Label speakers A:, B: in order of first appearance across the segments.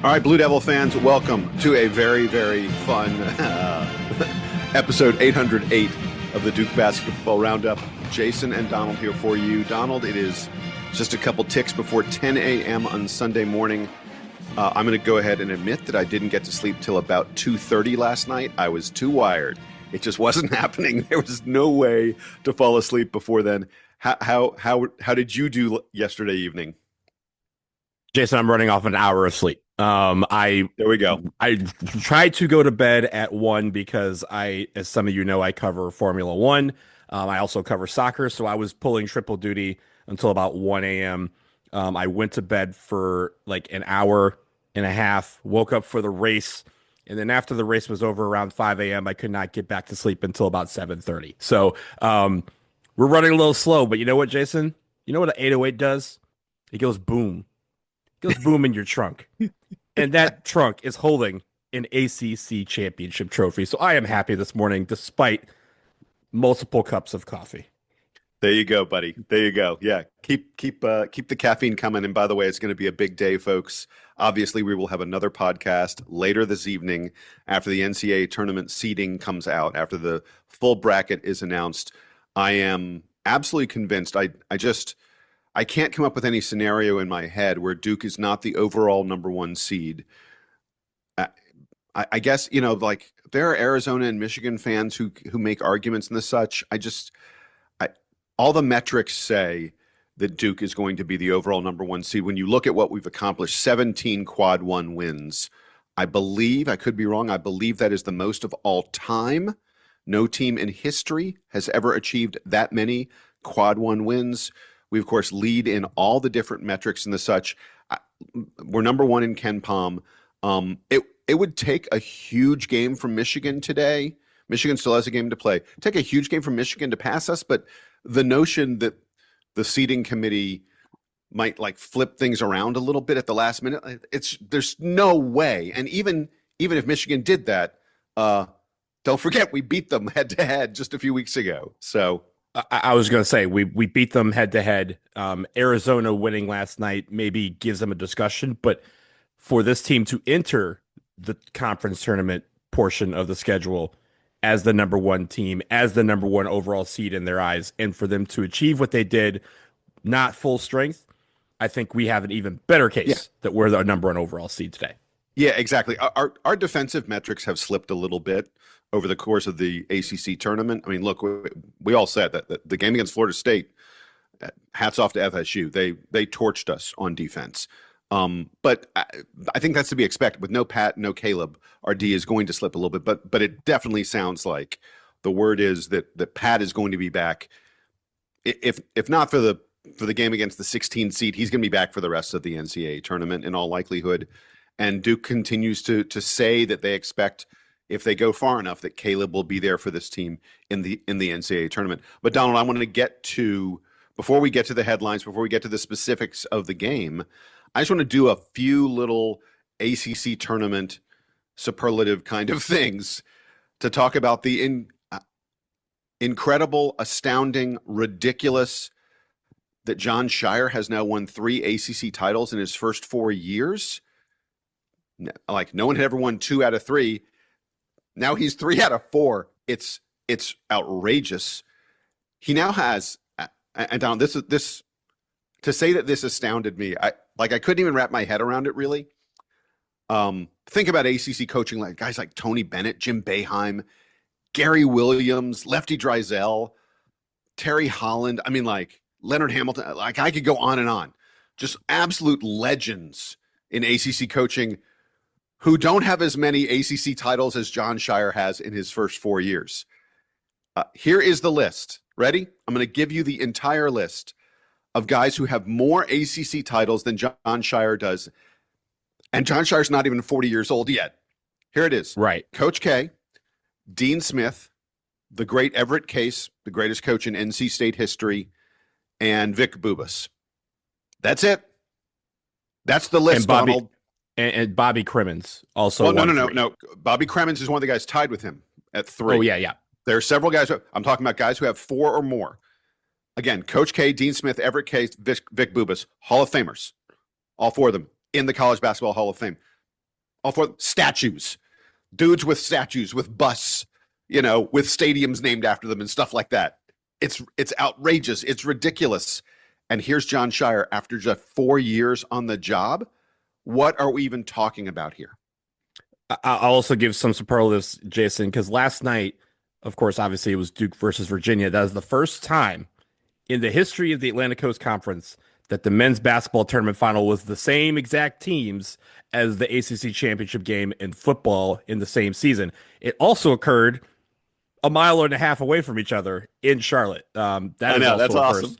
A: All right, Blue Devil fans, welcome to a very, very fun episode 808 of the Duke Basketball Roundup. Jason and Donald here for you. Donald, it is just a couple ticks before 10 a.m. on Sunday morning. I'm going to go ahead and admit that I didn't get to sleep till about 2:30 last night. I was too wired. It just wasn't happening. There was no way to fall asleep before then. How did you do yesterday evening?
B: Jason, I'm running off an hour of sleep.
A: There we go.
B: I tried to go to bed at 1 because as some of you know, I cover Formula One. I also cover soccer, so I was pulling triple duty until about 1 a.m. I went to bed for like an hour and a half, woke up for the race, and then after the race was over around 5 a.m., I could not get back to sleep until about 7:30. So we're running a little slow, but you know what, Jason? You know what an 808 does? It goes boom. Goes boom in your trunk. And that trunk is holding an ACC Championship trophy. So I am happy this morning, despite multiple cups of coffee.
A: There you go, buddy. There you go. Yeah, keep the caffeine coming. And by the way, it's going to be a big day, folks. Obviously, we will have another podcast later this evening after the NCAA tournament seeding comes out, after the full bracket is announced. I am absolutely convinced. I can't come up with any scenario in my head where Duke is not the overall number one seed. I guess, like there are Arizona and Michigan fans who make arguments and the such. All the metrics say that Duke is going to be the overall number one seed. When you look at what we've accomplished, 17 quad one wins. I believe, I could be wrong, I believe that is the most of all time. No team in history has ever achieved that many quad one wins. We, of course, lead in all the different metrics and the such. We're number one in Ken Palm. It would take a huge game from Michigan today. Michigan still has a game to play. Take a huge game from Michigan to pass us, but the notion that the seeding committee might like flip things around a little bit at the last minute, there's no way. And even if Michigan did that, don't forget we beat them head to head just a few weeks ago. So.
B: I was going to say, we beat them head-to-head. Arizona winning last night maybe gives them a discussion, but for this team to enter the conference tournament portion of the schedule as the number one team, as the number one overall seed in their eyes, and for them to achieve what they did, not full strength, I think we have an even better case that we're the number one overall seed today.
A: Yeah, exactly. Our defensive metrics have slipped a little bit over the course of the ACC tournament. I mean, look, we all said that the game against Florida State, hats off to FSU. They torched us on defense. But I think that's to be expected. With no Pat, no Caleb, our D is going to slip a little bit. But it definitely sounds like the word is that Pat is going to be back. If not for the game against the 16 seed, he's going to be back for the rest of the NCAA tournament in all likelihood. And Duke continues to say that they expect, if they go far enough, that Caleb will be there for this team in the NCAA tournament. But Donald, I want to before we get to the headlines, before we get to the specifics of the game, I just want to do a few little ACC tournament superlative kind of things to talk about the incredible, astounding, ridiculous that Jon Scheyer has now won 3 ACC titles in his first 4 years. Like no one had ever won 2 out of 3. Now he's 3 out of 4. It's outrageous. He now has, and Don, this to say that this astounded me. I couldn't even wrap my head around it really. Think about ACC coaching, like guys like Tony Bennett, Jim Boeheim, Gary Williams, Lefty Driesell, Terry Holland. I mean, like Leonard Hamilton. Like I could go on and on. Just absolute legends in ACC coaching, who don't have as many ACC titles as Jon Scheyer has in his first 4 years. Here is the list. Ready? I'm going to give you the entire list of guys who have more ACC titles than Jon Scheyer does. And Jon Scheyer's not even 40 years old yet. Here it is.
B: Right.
A: Coach K, Dean Smith, the great Everett Case, the greatest coach in NC State history, and Vic Bubas. That's it. That's the list, Donald.
B: And Bobby Crimmins also.
A: Well, no. Bobby Crimmins is one of the guys tied with him at 3.
B: Oh, yeah.
A: There are several guys. I'm talking about guys who have 4 or more. Again, Coach K, Dean Smith, Everett Case, Vic Bubas, Hall of Famers. All 4 of them in the College Basketball Hall of Fame. All four statues, dudes with statues, with busts, with stadiums named after them and stuff like that. It's outrageous. It's ridiculous. And here's Jon Scheyer after just 4 years on the job. What are we even talking about here?
B: I'll also give some superlatives, Jason, because last night, of course, obviously it was Duke versus Virginia. That was the first time in the history of the Atlantic Coast Conference that the men's basketball tournament final was the same exact teams as the ACC championship game in football in the same season. It also occurred a mile and a half away from each other in Charlotte.
A: That's awesome.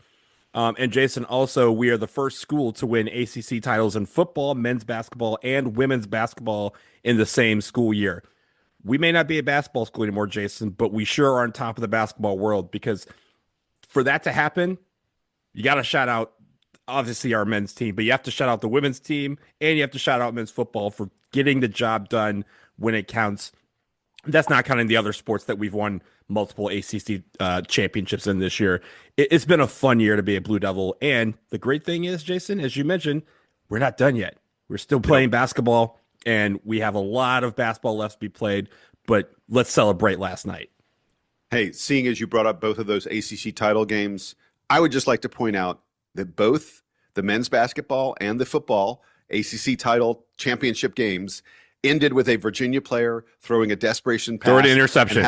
B: And Jason, also, we are the first school to win ACC titles in football, men's basketball, and women's basketball in the same school year. We may not be a basketball school anymore, Jason, but we sure are on top of the basketball world, because for that to happen, you got to shout out, obviously, our men's team, but you have to shout out the women's team, and you have to shout out men's football for getting the job done when it counts. That's not counting the other sports that we've won multiple ACC championships in this year. It's been a fun year to be a Blue Devil. And the great thing is, Jason, as you mentioned, we're not done yet. We're still playing basketball, and we have a lot of basketball left to be played, but let's celebrate last night.
A: Hey, seeing as you brought up both of those ACC title games, I would just like to point out that both the men's basketball and the football ACC title championship games ended with a Virginia player throwing a desperation pass.
B: Throwing an interception.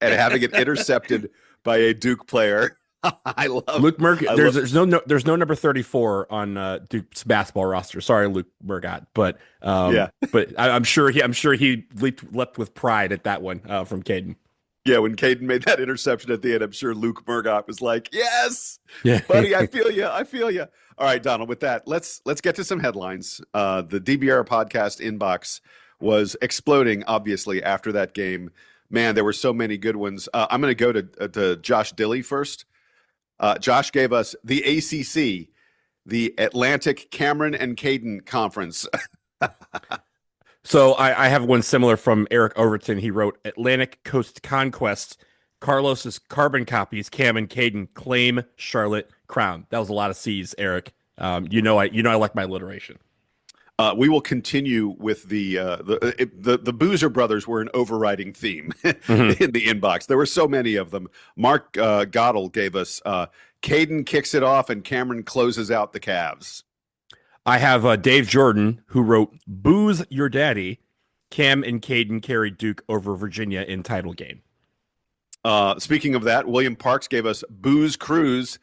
A: And having it intercepted by a Duke player. I love
B: Luke Murgott. There's no number 34 on Duke's basketball roster. Sorry, Luke Murgott, but but I'm sure he leapt with pride at that one from Caden.
A: Yeah, when Caden made that interception at the end, I'm sure Luke Murgott was like, "Yes, buddy, I feel you. I feel you." All right, Donald. With that, let's get to some headlines. The DBR podcast inbox was exploding, obviously, after that game. Man, there were so many good ones. I'm going to go to Josh Dilley first. Josh gave us the ACC, the Atlantic Cameron and Caden Conference.
B: So I have one similar from Eric Overton. He wrote, Atlantic Coast Conquest, Carlos's carbon copies, Cam and Caden claim Charlotte crown. That was a lot of C's, Eric. I like my alliteration.
A: We will continue with the Boozer brothers were an overriding theme in the inbox. There were so many of them. Mark Goddell gave us Caden kicks it off and Cameron closes out the Cavs.
B: I have Dave Jordan, who wrote Booze Your Daddy. Cam and Caden carried Duke over Virginia in title game.
A: Speaking of that, William Parks gave us Booze Cruise.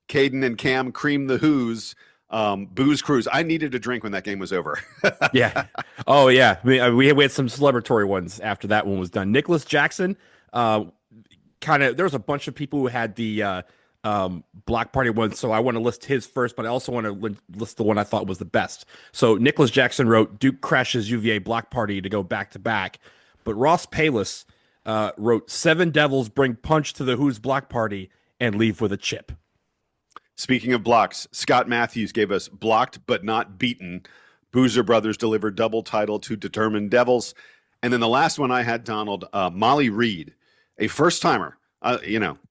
A: Caden and Cam cream the Who's. Booze Cruise. I needed a drink when that game was over.
B: Yeah. Oh, yeah. We had some celebratory ones after that one was done. Nicholas Jackson, there was a bunch of people who had the block party one, so I want to list his first, but I also want to list the one I thought was the best. So Nicholas Jackson wrote Duke crashes UVA block party to go back to back, but Ross Palis wrote 7 Devils bring punch to the Who's block party and leave with a chip.
A: Speaking of blocks, Scott Matthews gave us blocked but not beaten. Boozer Brothers delivered double title to determined Devils. And then the last one I had, Donald, Molly Reed, a first-timer.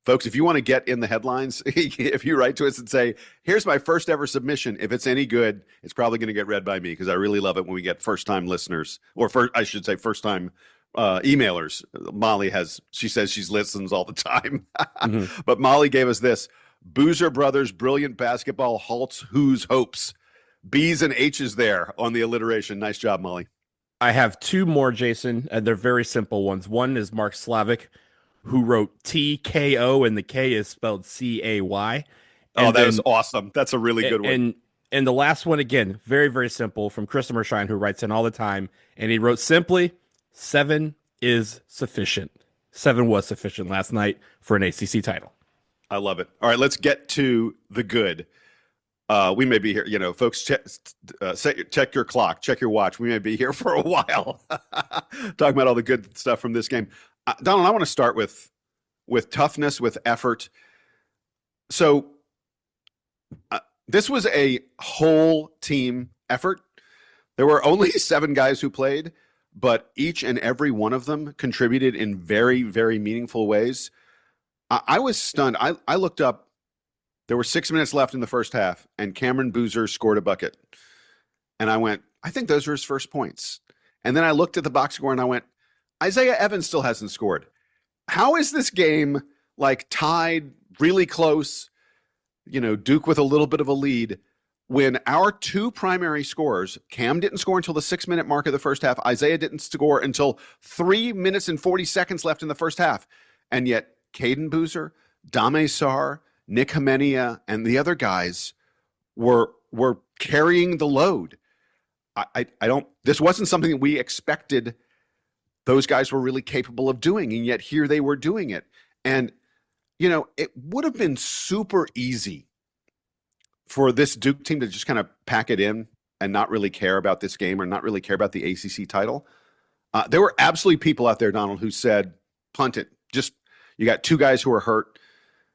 A: Folks, if you want to get in the headlines, if you write to us and say, here's my first ever submission, if it's any good, it's probably going to get read by me because I really love it when we get first-time listeners, or first-time emailers. Molly she says she listens all the time. Mm-hmm. But Molly gave us this. Boozer Brothers' brilliant basketball halts Who's hopes. B's and H's there on the alliteration. Nice job, Molly.
B: I have 2 more, Jason, and they're very simple ones. One is Mark Slavic, who wrote TKO, and the K is spelled CAY.
A: That is awesome. That's a really good one.
B: And the last one, again, very, very simple, from Chris Mershine, who writes in all the time, and he wrote simply, 7 is sufficient. 7 was sufficient last night for an ACC title.
A: I love it. All right, let's get to the good. We may be here, folks, check your clock, check your watch. We may be here for a while talking about all the good stuff from this game. Donald, I want to start with toughness, with effort. So this was a whole team effort. There were only 7 guys who played, but each and every one of them contributed in very, very meaningful ways. I was stunned. I looked up. There were 6 minutes left in the first half, and Cameron Boozer scored a bucket. And I went, I think those are his first points. And then I looked at the box score and I went, Isaiah Evans still hasn't scored. How is this game like tied really close, Duke with a little bit of a lead, when our two primary scorers, Cam didn't score until the 6-minute mark of the first half. Isaiah didn't score until 3 minutes and 40 seconds left in the first half. And yet Caden Boozer, Dame Sarr, Nick Himenia, and the other guys were carrying the load. This wasn't something that we expected those guys were really capable of doing, and yet here they were doing it. And, it would have been super easy for this Duke team to just kind of pack it in and not really care about this game or not really care about the ACC title. There were absolutely people out there, Donald, who said, punt it. You got two guys who are hurt.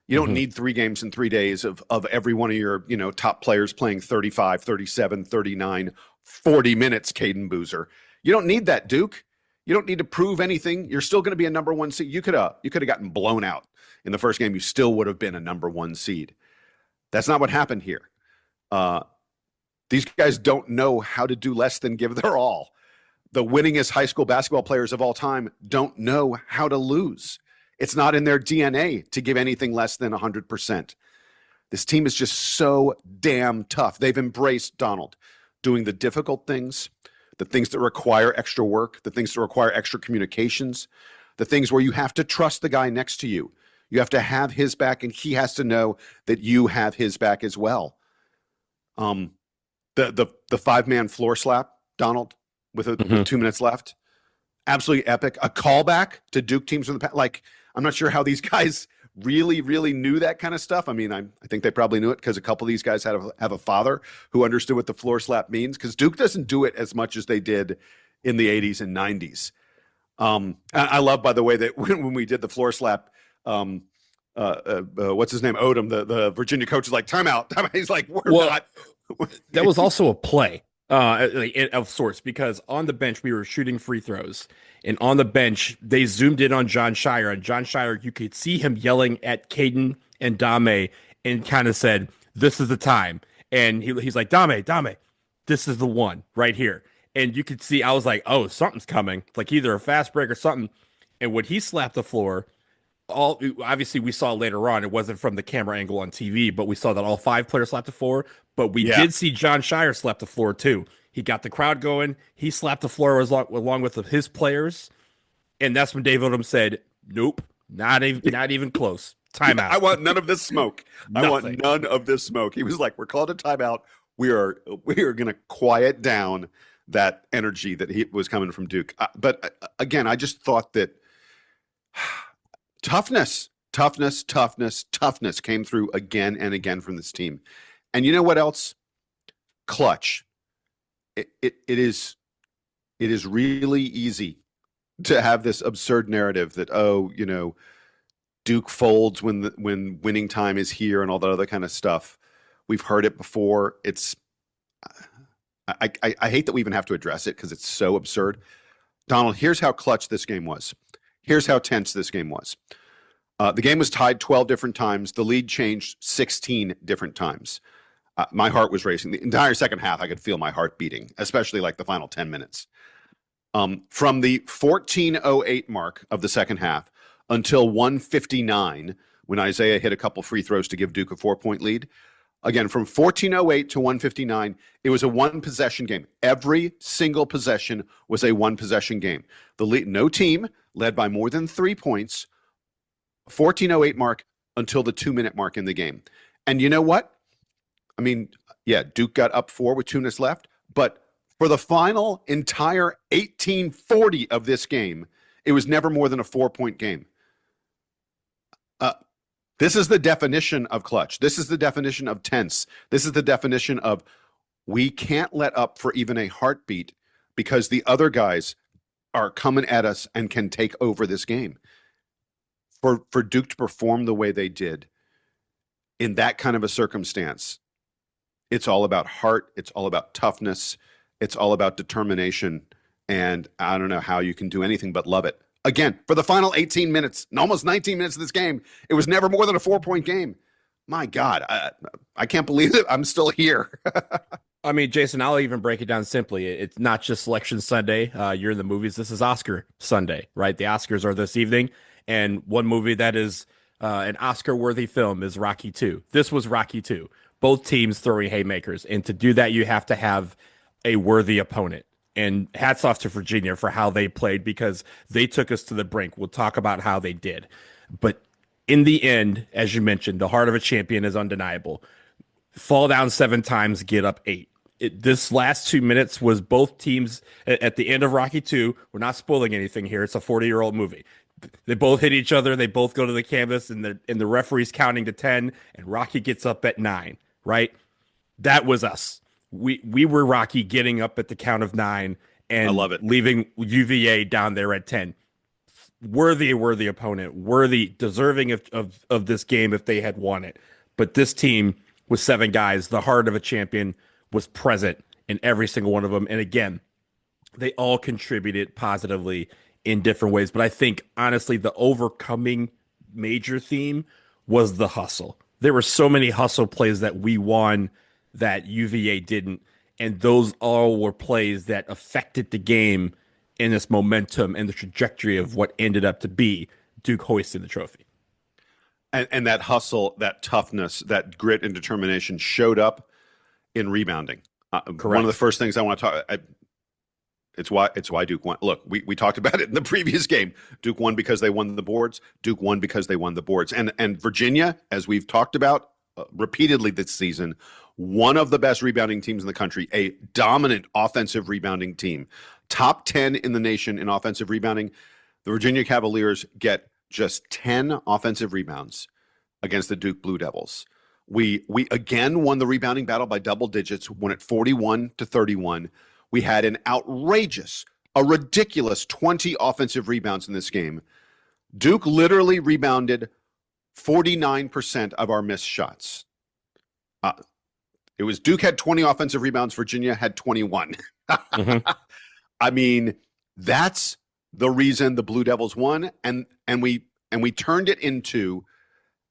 A: You don't need 3 games in 3 days of every one of your, top players playing 35, 37, 39, 40 minutes, Caden Boozer. You don't need that, Duke. You don't need to prove anything. You're still going to be a number 1 seed. You could have gotten blown out in the first game. You still would have been a number 1 seed. That's not what happened here. These guys don't know how to do less than give their all. The winningest high school basketball players of all time don't know how to lose. It's not in their DNA to give anything less than 100%. This team is just so damn tough. They've embraced, Donald, doing the difficult things, the things that require extra work, the things that require extra communications, the things where you have to trust the guy next to you. You have to have his back, and he has to know that you have his back as well. The 5-man floor slap, Donald, with 2 minutes left, absolutely epic. A callback to Duke teams in the past. Like, I'm not sure how these guys really, really knew that kind of stuff. I mean, I think they probably knew it because a couple of these guys have a father who understood what the floor slap means, because Duke doesn't do it as much as they did in the 80s and 90s. I love, by the way, that when we did the floor slap, what's his name? Odom, the Virginia coach, is like, timeout. He's like, we're not.
B: That was also a play of sorts, because on the bench we were shooting free throws, and on the bench they zoomed in on John Shire, and John Shire, you could see him yelling at Caden and Dame, and kind of said, "This is the time." And he's like, Dame, this is the one right here. And you could see, I was like, oh, something's coming. It's like either a fast break or something. And when he slapped the floor, obviously we saw later on, it wasn't from the camera angle on TV, but we saw that all 5 players slapped the floor. But we did see John Shire slap the floor too. He got the crowd going. He slapped the floor along with his players. And that's when Dave Odom said, nope, not even close. Timeout.
A: I want none of this smoke. I want none of this smoke. He was like, we're called a timeout. We are going to quiet down that energy that was coming from Duke. But again, I just thought that toughness came through again and again from this team. And you know what else? Clutch. It is really easy to have this absurd narrative that, Duke folds when winning time is here and all that other kind of stuff. We've heard it before. I hate that we even have to address it because it's so absurd. Donald, here's how clutch this game was. Here's how tense this game was. The game was tied 12 different times. The lead changed 16 different times. My heart was racing. The entire second half, I could feel my heart beating, especially like the final 10 minutes. From the 14:08 mark of the second half until 1:59, when Isaiah hit a couple free throws to give Duke a 4-point lead. Again, from 14:08 to 1:59, it was a 1-possession game. Every single possession was a 1-possession game. No team led by more than 3 points, 14:08 mark until the 2-minute mark in the game. And you know what? I mean, yeah, Duke got up 4 with 2 minutes left, but for the final entire 18:40 of this game, it was never more than a 4-point game. This is the definition of clutch. This is the definition of tense. This is the definition of we can't let up for even a heartbeat because the other guys are coming at us and can take over this game. For Duke to perform the way they did in that kind of a circumstance, it's all about heart. It's all about toughness. It's all about determination. And I don't know how you can do anything but love it. Again, for the final 18 minutes, almost 19 minutes of this game, it was never more than a 4-point game. My God, I can't believe it. I'm still here.
B: I mean, Jason, I'll even break it down simply. It's not just Selection Sunday. You're in the movies. This is Oscar Sunday, right? The Oscars are this evening, and one movie that is an Oscar-worthy film is Rocky 2. This was Rocky 2. Both teams throwing haymakers, and to do that, you have to have a worthy opponent. And hats off to Virginia for how they played because they took us to the brink. We'll talk about how they did, but in the end, as you mentioned, the heart of a champion is undeniable. Fall down 7 times, get up 8. This last 2 minutes was both teams at the end of Rocky 2. We're not spoiling anything here. It's a 40-year-old movie. They both hit each other. They both go to the canvas, and the referee's counting to 10, and Rocky gets up at 9, right? That was us. We were Rocky getting up at the count of 9
A: I
B: and
A: love it.
B: leaving UVA down there at 10. Worthy opponent, worthy, deserving of this game if they had won it. But this team with 7 guys, the heart of a champion was present in every single one of them. And again, they all contributed positively in different ways. But I think honestly, the overcoming major theme was the hustle. There were so many hustle plays that we won that UVA didn't. And those all were plays that affected the game in this momentum and the trajectory of what ended up to be Duke hoisting the trophy.
A: And that hustle, that toughness, that grit and determination showed up in rebounding. One of the first things I want to talk. It's why Duke won. Look, we talked about it in the previous game. Duke won because they won the boards. Duke won because they won the boards. And Virginia, as we've talked about repeatedly this season, one of the best rebounding teams in the country, a dominant offensive rebounding team, top 10 in the nation in offensive rebounding. The Virginia Cavaliers get just 10 offensive rebounds against the Duke Blue Devils. We again won the rebounding battle by double digits, won it 41-31. We had an outrageous, a ridiculous 20 offensive rebounds in this game. Duke literally rebounded 49% of our missed shots. It was Duke had 20 offensive rebounds, Virginia had 21. Mm-hmm. I mean, that's the reason the Blue Devils won, and we turned it into,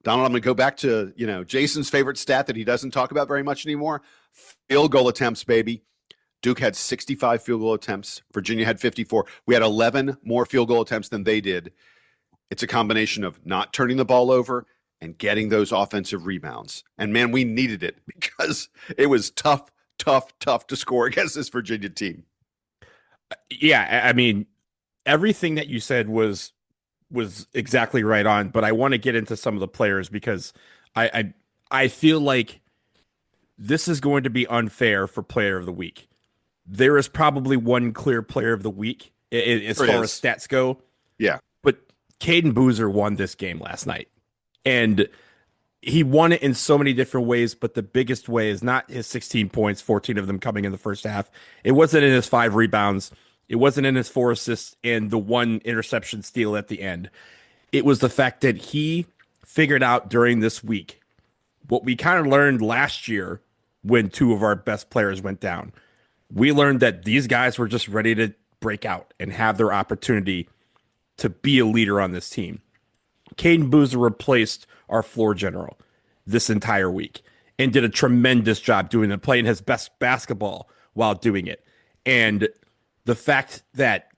A: Donald, I'm going to go back to, Jason's favorite stat that he doesn't talk about very much anymore. Field goal attempts, baby. Duke had 65 field goal attempts. Virginia had 54. We had 11 more field goal attempts than they did. It's a combination of not turning the ball over and getting those offensive rebounds. And man, we needed it because it was tough to score against this Virginia team.
B: Yeah, I mean, everything that you said was exactly right on, but I want to get into some of the players because I feel like this is going to be unfair for player of the week. There is probably one clear player of the week as far as stats go.
A: Yeah.
B: But Caden Boozer won this game last night. And he won it in so many different ways, but the biggest way is not his 16 points, 14 of them coming in the first half. It wasn't in his 5 rebounds. It wasn't in his 4 assists and the 1 interception steal at the end. It was the fact that he figured out during this week what we kind of learned last year when 2 of our best players went down. We learned that these guys were just ready to break out and have their opportunity to be a leader on this team. Caden Boozer replaced our floor general this entire week and did a tremendous job doing it, playing his best basketball while doing it. And the fact that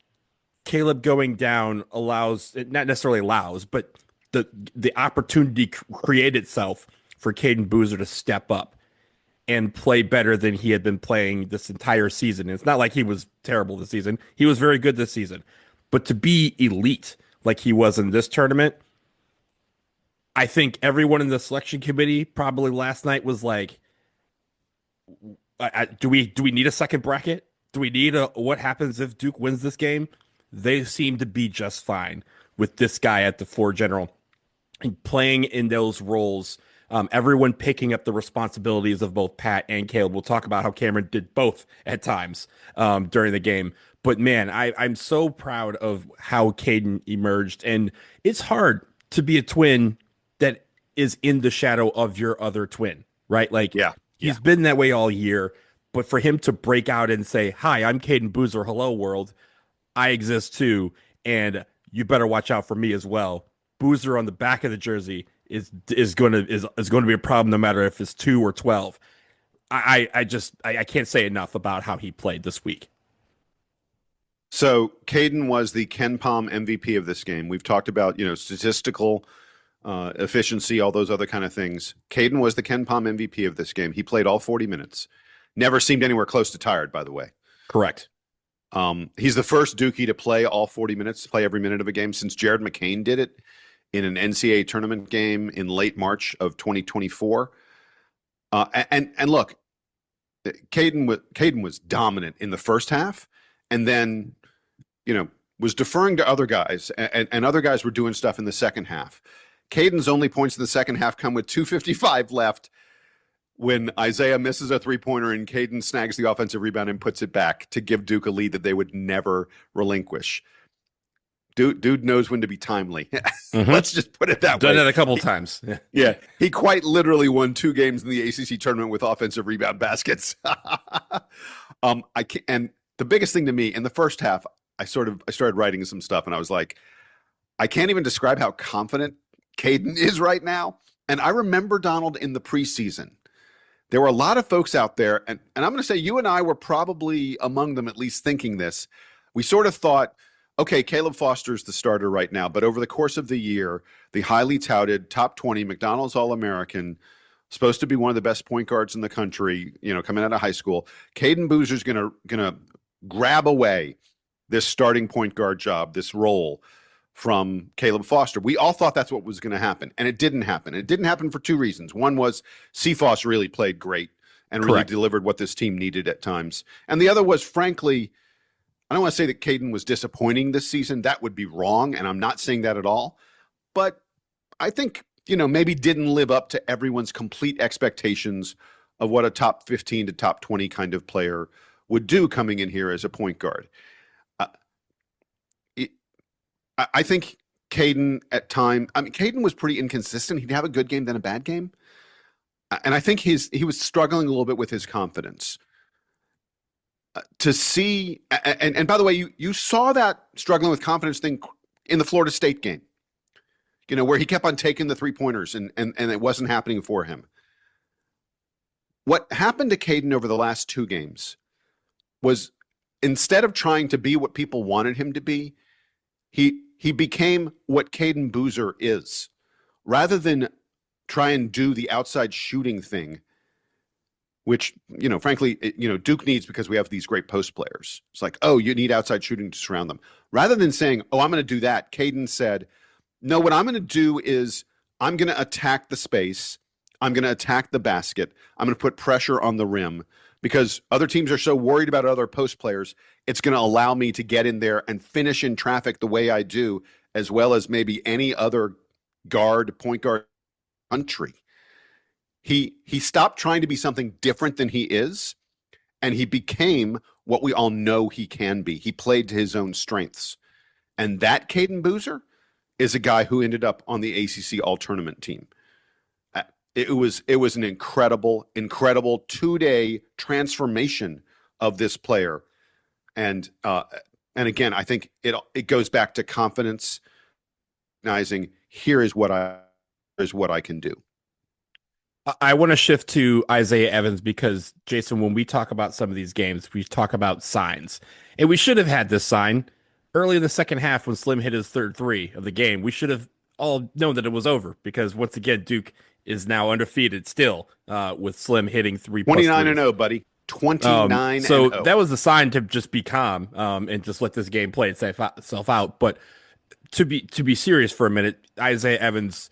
B: Caleb going down allows, not necessarily allows, but the opportunity created itself for Caden Boozer to step up and play better than he had been playing this entire season. And it's not like he was terrible this season. He was very good this season. But to be elite like he was in this tournament, I think everyone in the selection committee probably last night was like, do we need a second bracket? Do we need what happens if Duke wins this game? They seem to be just fine with this guy at the floor general and playing in those roles. Everyone picking up the responsibilities of both Pat and Caleb. We'll talk about how Cameron did both at times during the game. But man, I'm so proud of how Caden emerged. And it's hard to be a twin that is in the shadow of your other twin, right? Like, he's been that way all year. But for him to break out and say, "Hi, I'm Caden Boozer. Hello, world. I exist too. And you better watch out for me as well." Boozer on the back of the jersey is going to be a problem no matter if it's 2 or 12. I can't say enough about how he played this week.
A: So Caden was the Ken Palm MVP of this game. We've talked about, statistical efficiency, all those other kind of things. Caden was the Ken Palm MVP of this game. He played all 40 minutes. Never seemed anywhere close to tired, by the way.
B: Correct.
A: He's the first Dookie to play all 40 minutes, to play every minute of a game since Jared McCain did it in an NCAA tournament game in late March of 2024. And look, Caden was dominant in the first half, and then, was deferring to other guys, and other guys were doing stuff in the second half. Caden's only points in the second half come with 2:55 left when Isaiah misses a three-pointer and Caden snags the offensive rebound and puts it back to give Duke a lead that they would never relinquish. Dude knows when to be timely. Let's just put it that way.
B: Done it a couple times.
A: Yeah. He quite literally won 2 games in the ACC tournament with offensive rebound baskets. And the biggest thing to me in the first half, I started writing some stuff, and I was like, I can't even describe how confident Caden is right now. And I remember, Donald, in the preseason, there were a lot of folks out there, and I'm going to say you and I were probably among them, at least thinking this. We sort of thought, okay, Caleb Foster's the starter right now, but over the course of the year, the highly touted top 20 McDonald's All-American, supposed to be one of the best point guards in the country, coming out of high school, Caden Boozer's gonna grab away this starting point guard job, this role from Caleb Foster. We all thought that's what was going to happen, and it didn't happen. It didn't happen for 2 reasons. One was Cephas really played great and really delivered what this team needed at times. And the other was, frankly, I don't want to say that Caden was disappointing this season. That would be wrong, and I'm not saying that at all. But I think, maybe didn't live up to everyone's complete expectations of what a top 15 to top 20 kind of player would do coming in here as a point guard. I think Caden at time, Caden was pretty inconsistent. He'd have a good game, then a bad game. And I think he was struggling a little bit with his confidence. To see, and by the way, you saw that struggling with confidence thing in the Florida State game, where he kept on taking the 3-pointers and it wasn't happening for him. What happened to Caden over the last 2 games was, instead of trying to be what people wanted him to be, he became what Caden Boozer is. Rather than try and do the outside shooting thing, which, frankly, Duke needs because we have these great post players. It's like, oh, you need outside shooting to surround them. Rather than saying, oh, I'm going to do that, Caden said, no, what I'm going to do is I'm going to attack the space. I'm going to attack the basket. I'm going to put pressure on the rim, because other teams are so worried about other post players. It's going to allow me to get in there and finish in traffic the way I do, as well as maybe any other point guard country. He stopped trying to be something different than he is, and he became what we all know he can be. He played to his own strengths. And that Caden Boozer is a guy who ended up on the ACC All-Tournament team. It was an incredible 2-day transformation of this player. And again, I think it goes back to confidence, recognizing here's what I can do.
B: I want to shift to Isaiah Evans because, Jason, when we talk about some of these games, we talk about signs. And we should have had this sign early in the second half when Slim hit his third 3 of the game. We should have all known that it was over, because, once again, Duke is now undefeated still, with Slim hitting 3+3.
A: 29-0, buddy. 29-0.
B: So that was the sign to just be calm, and just let this game play itself out. But to be serious for a minute, Isaiah Evans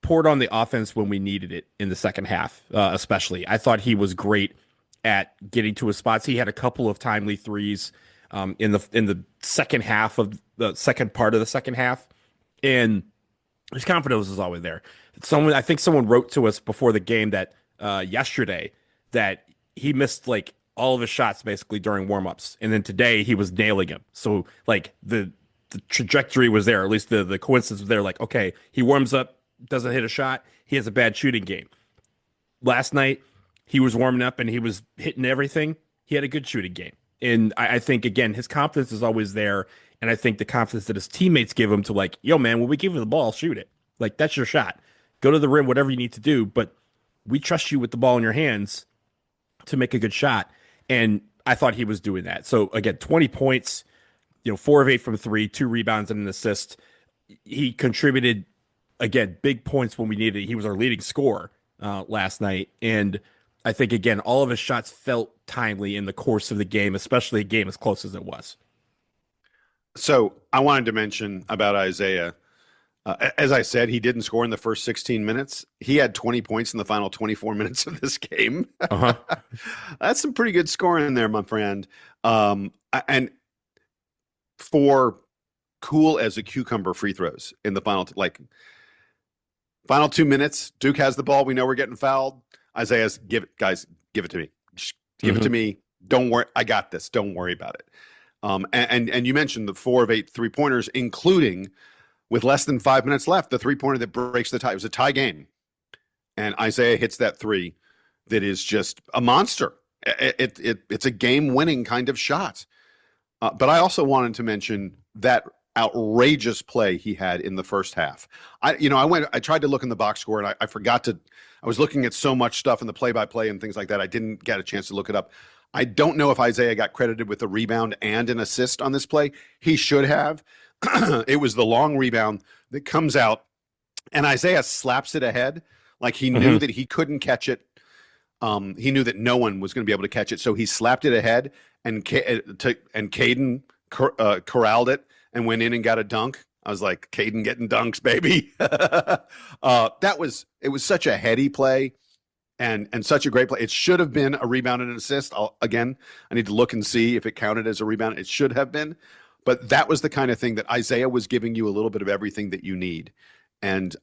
B: poured on the offense when we needed it in the second half, especially. I thought he was great at getting to his spots. He had a couple of timely threes in the second half of the second part of the second half, and his confidence was always there. I think someone wrote to us before the game that yesterday that he missed like all of his shots basically during warmups, and then today he was nailing them. So like the trajectory was there, at least the coincidence was there. Like, okay, he warms up, doesn't hit a shot, he has a bad shooting game. Last night he was warming up and he was hitting everything. He had a good shooting game, and I think again his confidence is always there, and I think the confidence that his teammates give him to, like, yo man, when we give you the ball, shoot it. Like, that's your shot. Go to the rim, whatever you need to do, but we trust you with the ball in your hands. to make a good shot. And I thought he was doing that. So again, 20 points, 4 of 8 from three, 2 rebounds and an assist. He contributed again, big points when we needed it. He was our leading scorer last night. And I think, again, all of his shots felt timely in the course of the game, especially a game as close as it was.
A: So I wanted to mention about Isaiah. As I said, he didn't score in the first 16 minutes. He had 20 points in the final 24 minutes of this game.
B: Uh-huh.
A: That's some pretty good scoring in there, my friend. And for cool as a cucumber free throws in the final 2 minutes, Duke has the ball. We know we're getting fouled. Isaiah's, give it to me. Just give it to me. Don't worry. I got this. Don't worry about it. And you mentioned the 4 of 8 3-pointers, including with less than 5 minutes left, the 3-pointer that breaks the tie. It was a tie game. And Isaiah hits that 3 that is just a monster. It's a game-winning kind of shot. But I also wanted to mention that outrageous play he had in the first half. I tried to look in the box score and I forgot to. I was looking at so much stuff in the play-by-play and things like that. I didn't get a chance to look it up. I don't know if Isaiah got credited with a rebound and an assist on this play. He should have. It was the long rebound that comes out, and Isaiah slaps it ahead like he knew that he couldn't catch it. He knew that no one was going to be able to catch it, so he slapped it ahead, and Caden corralled it and went in and got a dunk. I was like, Caden getting dunks, baby. It was such a heady play and such a great play. It should have been a rebound and an assist. I need to look and see if it counted as a rebound. It should have been. But that was the kind of thing that Isaiah was giving you a little bit of everything that you need. And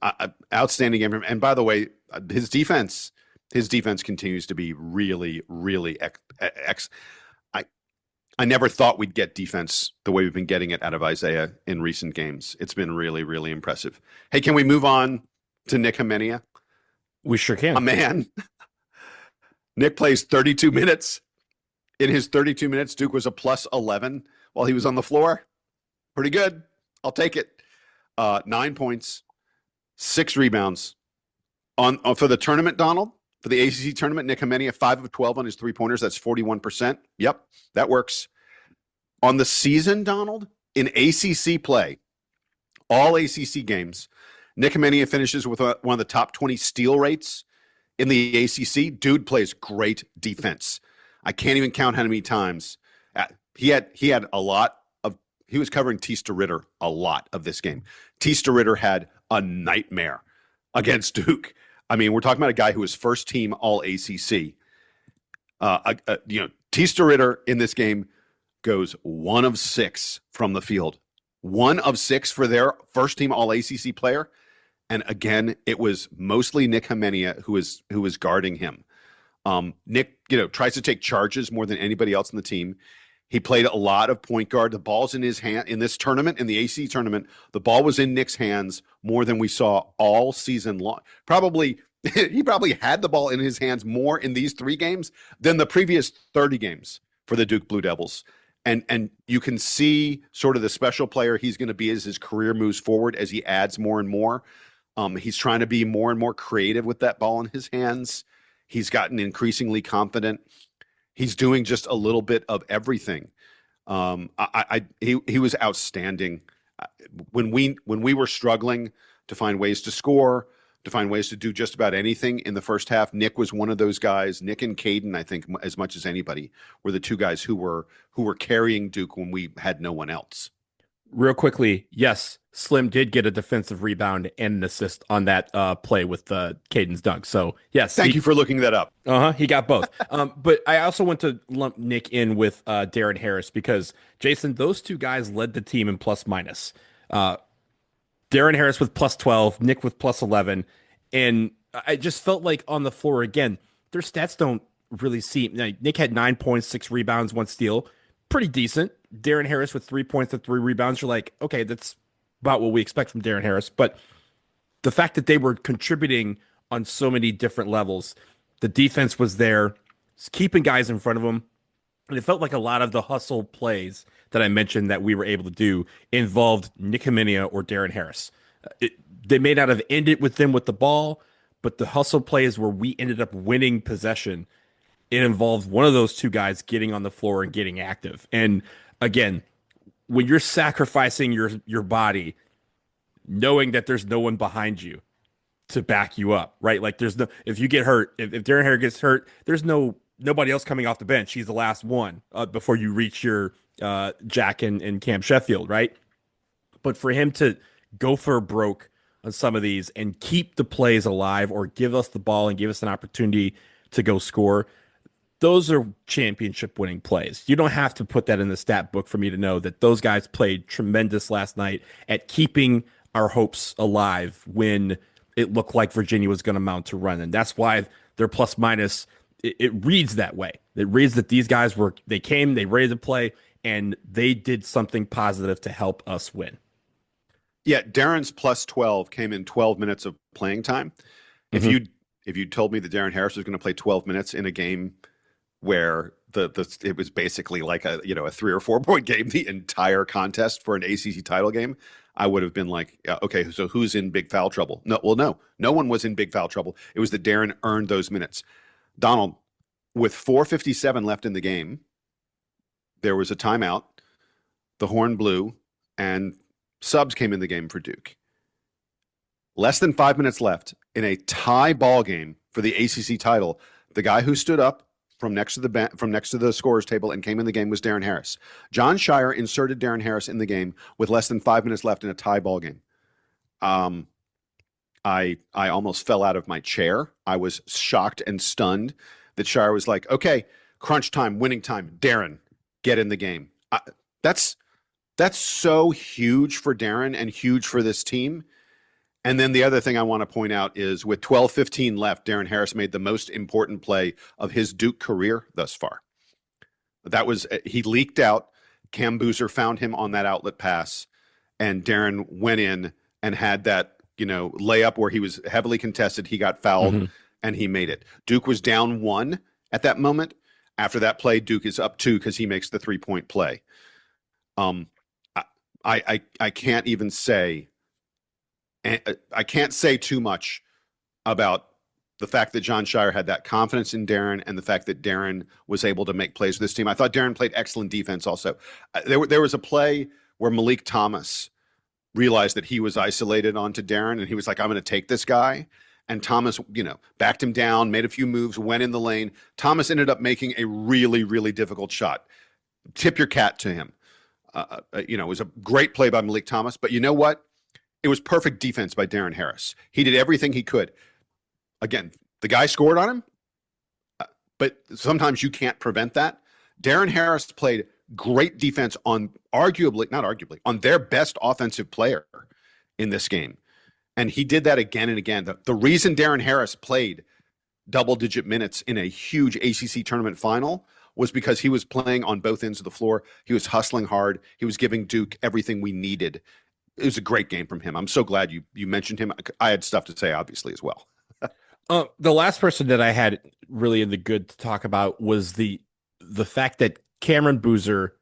A: outstanding game. And by the way, his defense continues to be really, really I never thought we'd get defense the way we've been getting it out of Isaiah in recent games. It's been really, really impressive. Hey, can we move on to Nick Hemenia?
B: We sure can.
A: A man. Nick plays 32 minutes. In his 32 minutes, Duke was a plus 11 while he was on the floor. Pretty good. I'll take it. 9 points, 6 rebounds. For the tournament, Donald, for the ACC tournament, Nick Hemenia, 5 of 12 on his 3-pointers. That's 41%. Yep, that works. On the season, Donald, in ACC play, all ACC games, Nick Hemenia finishes with one of the top 20 steal rates in the ACC. Dude plays great defense. I can't even count how many times. He had a lot of – he was covering Tista Ritter a lot of this game. Tista Ritter had a nightmare against Duke. I mean, we're talking about a guy who was first team all ACC. Tista Ritter in this game goes 1 of 6 from the field. 1 of 6 for their first team all ACC player. And again, it was mostly Nick Hemenia who was guarding him. Nick, tries to take charges more than anybody else in the team. He played a lot of point guard. The ball's in his hand in this tournament, in the ACC tournament. The ball was in Nick's hands more than we saw all season long. He probably had the ball in his hands more in these 3 games than the previous 30 games for the Duke Blue Devils. And you can see sort of the special player he's going to be as his career moves forward, as he adds more and more. He's trying to be more and more creative with that ball in his hands. He's gotten increasingly confident. He's doing just a little bit of everything. He was outstanding. When we were struggling to find ways to score, to find ways to do just about anything in the first half, Nick was one of those guys. Nick and Caden, I think, as much as anybody, were the 2 guys who were carrying Duke when we had no one else.
B: Real quickly, yes, Slim did get a defensive rebound and an assist on that play with Caden's dunk. So, yes.
A: Thank you for looking that up.
B: He got both. But I also want to lump Nick in with Darren Harris because, Jason, those 2 guys led the team in plus minus. Darren Harris with plus 12, Nick with plus 11. And I just felt like on the floor, again, their stats don't really seem. Nick had 9 points, 6 rebounds, 1 steal. Pretty decent. Darren Harris with 3 points and 3 rebounds. You're like, okay, that's about what we expect from Darren Harris. But the fact that they were contributing on so many different levels, the defense was there, keeping guys in front of them. And it felt like a lot of the hustle plays that I mentioned that we were able to do involved Nick Hemenia or Darren Harris. They may not have ended with them with the ball, but the hustle plays where we ended up winning possession, it involved one of those two guys getting on the floor and getting active. And again, when you're sacrificing your body, knowing that there's no one behind you to back you up, right? Like there's no if you get hurt, if Darren Harris gets hurt, there's nobody else coming off the bench. He's the last one before you reach your Jack and Cam Sheffield, right? But for him to go for broke on some of these and keep the plays alive or give us the ball and give us an opportunity to go score, those are championship winning plays. You don't have to put that in the stat book for me to know that those guys played tremendous last night at keeping our hopes alive when it looked like Virginia was going to mount to run. And that's why their plus minus, it reads that way. It reads that these guys they came, they ready to play, and they did something positive to help us win.
A: Yeah, Darren's plus 12 came in 12 minutes of playing time.
B: Mm-hmm.
A: If you told me that Darren Harris was going to play 12 minutes in a game where it was basically like a 3 or 4 point game, the entire contest for an ACC title game, I would have been like, yeah, okay, so who's in big foul trouble? No one was in big foul trouble. It was that Darren earned those minutes. Donald, with 4:57 left in the game, there was a timeout. The horn blew, and subs came in the game for Duke. Less than 5 minutes left in a tie ball game for the ACC title. The guy who stood up from next to the scorers table and came in the game was Darren Harris. Jon Scheyer inserted Darren Harris in the game with less than 5 minutes left in a tie ball game. I almost fell out of my chair. I was shocked and stunned that Scheyer was like, okay, crunch time, winning time, Darren, get in the game. That's so huge for Darren and huge for this team. And then the other thing I want to point out is with 12:15 left, Darren Harris made the most important play of his Duke career thus far. That was, he leaked out. Cam Boozer found him on that outlet pass, and Darren went in and had that, layup where he was heavily contested. He got fouled and he made it. Duke was down 1 at that moment. After that play, Duke is up 2 because he makes the 3-point play. I can't even say, I can't say too much about the fact that Jon Scheyer had that confidence in Darren and the fact that Darren was able to make plays with this team. I thought Darren played excellent defense also. There was a play where Malik Thomas realized that he was isolated onto Darren, and he was like, I'm going to take this guy. And Thomas, backed him down, made a few moves, went in the lane. Thomas ended up making a really, really difficult shot. Tip your cap to him. It was a great play by Malik Thomas, but you know what? It was perfect defense by Darren Harris. He did everything he could. Again, the guy scored on him, but sometimes you can't prevent that. Darren Harris played great defense on on their best offensive player in this game. And he did that again and again. The reason Darren Harris played double-digit minutes in a huge ACC tournament final was because he was playing on both ends of the floor. He was hustling hard. He was giving Duke everything we needed. It was a great game from him. I'm so glad you mentioned him. I had stuff to say, obviously, as well.
B: The last person that I had really in the good to talk about was the fact that Cameron Boozer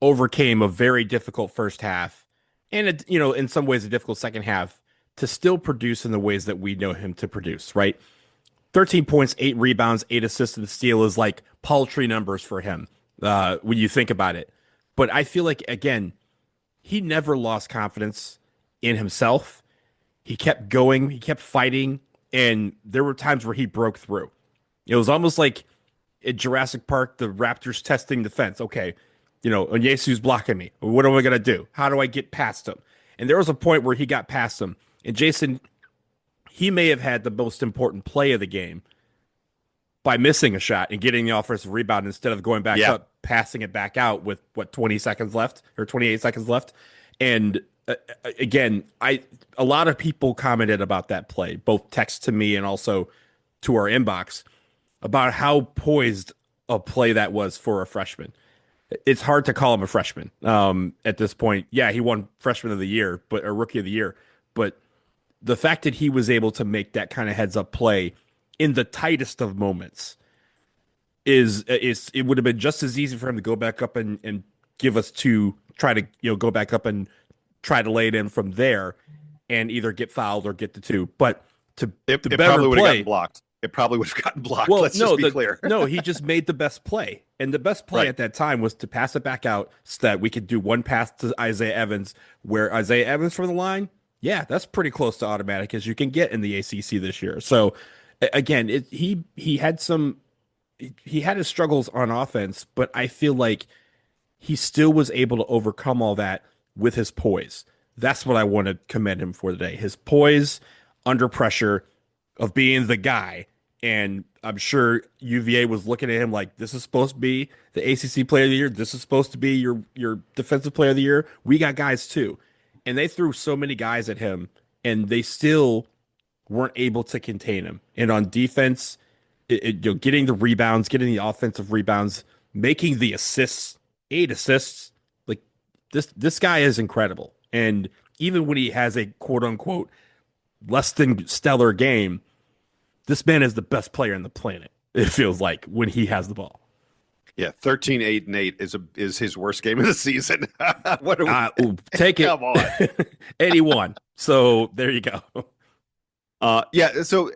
B: overcame a very difficult first half and, in some ways a difficult second half to still produce in the ways that we know him to produce, right? 13 points, 8 rebounds, 8 assists, and steal is like paltry numbers for him when you think about it. But I feel like, again, he never lost confidence in himself. He kept going, he kept fighting, and there were times where he broke through. It was almost like at Jurassic Park, the Raptors testing the fence. Okay, Onyesu's blocking me. What am I going to do? How do I get past him? And there was a point where he got past him. And Jason, he may have had the most important play of the game by missing a shot and getting the offensive rebound instead of going back up, passing it back out with 20 seconds left or 28 seconds left. And again, a lot of people commented about that play, both text to me and also to our inbox, about how poised a play that was for a freshman. It's hard to call him a freshman at this point. Yeah, he won freshman of the year, or rookie of the year. But the fact that he was able to make that kind of heads up play in the tightest of moments is it would have been just as easy for him to go back up and give us try to go back up and try to lay it in from there and either get fouled or get the 2. But to
A: it
B: better
A: probably would have
B: play,
A: gotten blocked. it probably would have gotten blocked.
B: Well,
A: Let's just be clear.
B: no, he just made the best play. And the best play
A: Right.
B: at that time was to pass it back out so that we could do one pass to Isaiah Evans, where Isaiah Evans from the line, yeah, that's pretty close to automatic as you can get in the ACC this year. So again, he had his struggles on offense, but I feel like he still was able to overcome all that with his poise. That's what I want to commend him for today. His poise under pressure of being the guy. And I'm sure UVA was looking at him like, this is supposed to be the ACC Player of the Year. This is supposed to be your Defensive Player of the Year. We got guys too. And they threw so many guys at him, and they still weren't able to contain him. And on defense, getting the rebounds, getting the offensive rebounds, making the assists, 8 assists. Like this guy is incredible. And even when he has a quote unquote less than stellar game, this man is the best player on the planet. It feels like when he has the ball.
A: Yeah, 13, 8, and 8 is his worst game of the season. What are we?
B: Take it.
A: Come on.
B: 81. So there you go.
A: Yeah, so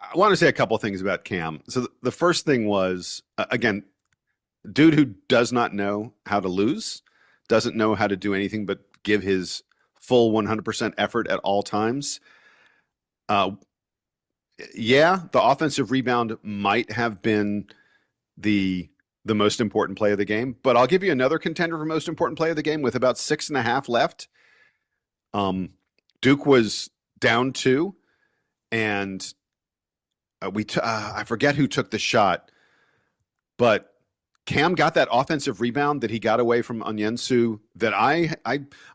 A: I want to say a couple things about Cam. So the first thing was, again, dude who does not know how to lose, doesn't know how to do anything but give his full 100% effort at all times. Yeah, the offensive rebound might have been the most important play of the game, but I'll give you another contender for most important play of the game with about 6.5 left. Duke was down 2, and I forget who took the shot, but Cam got that offensive rebound that he got away from Onyensu that I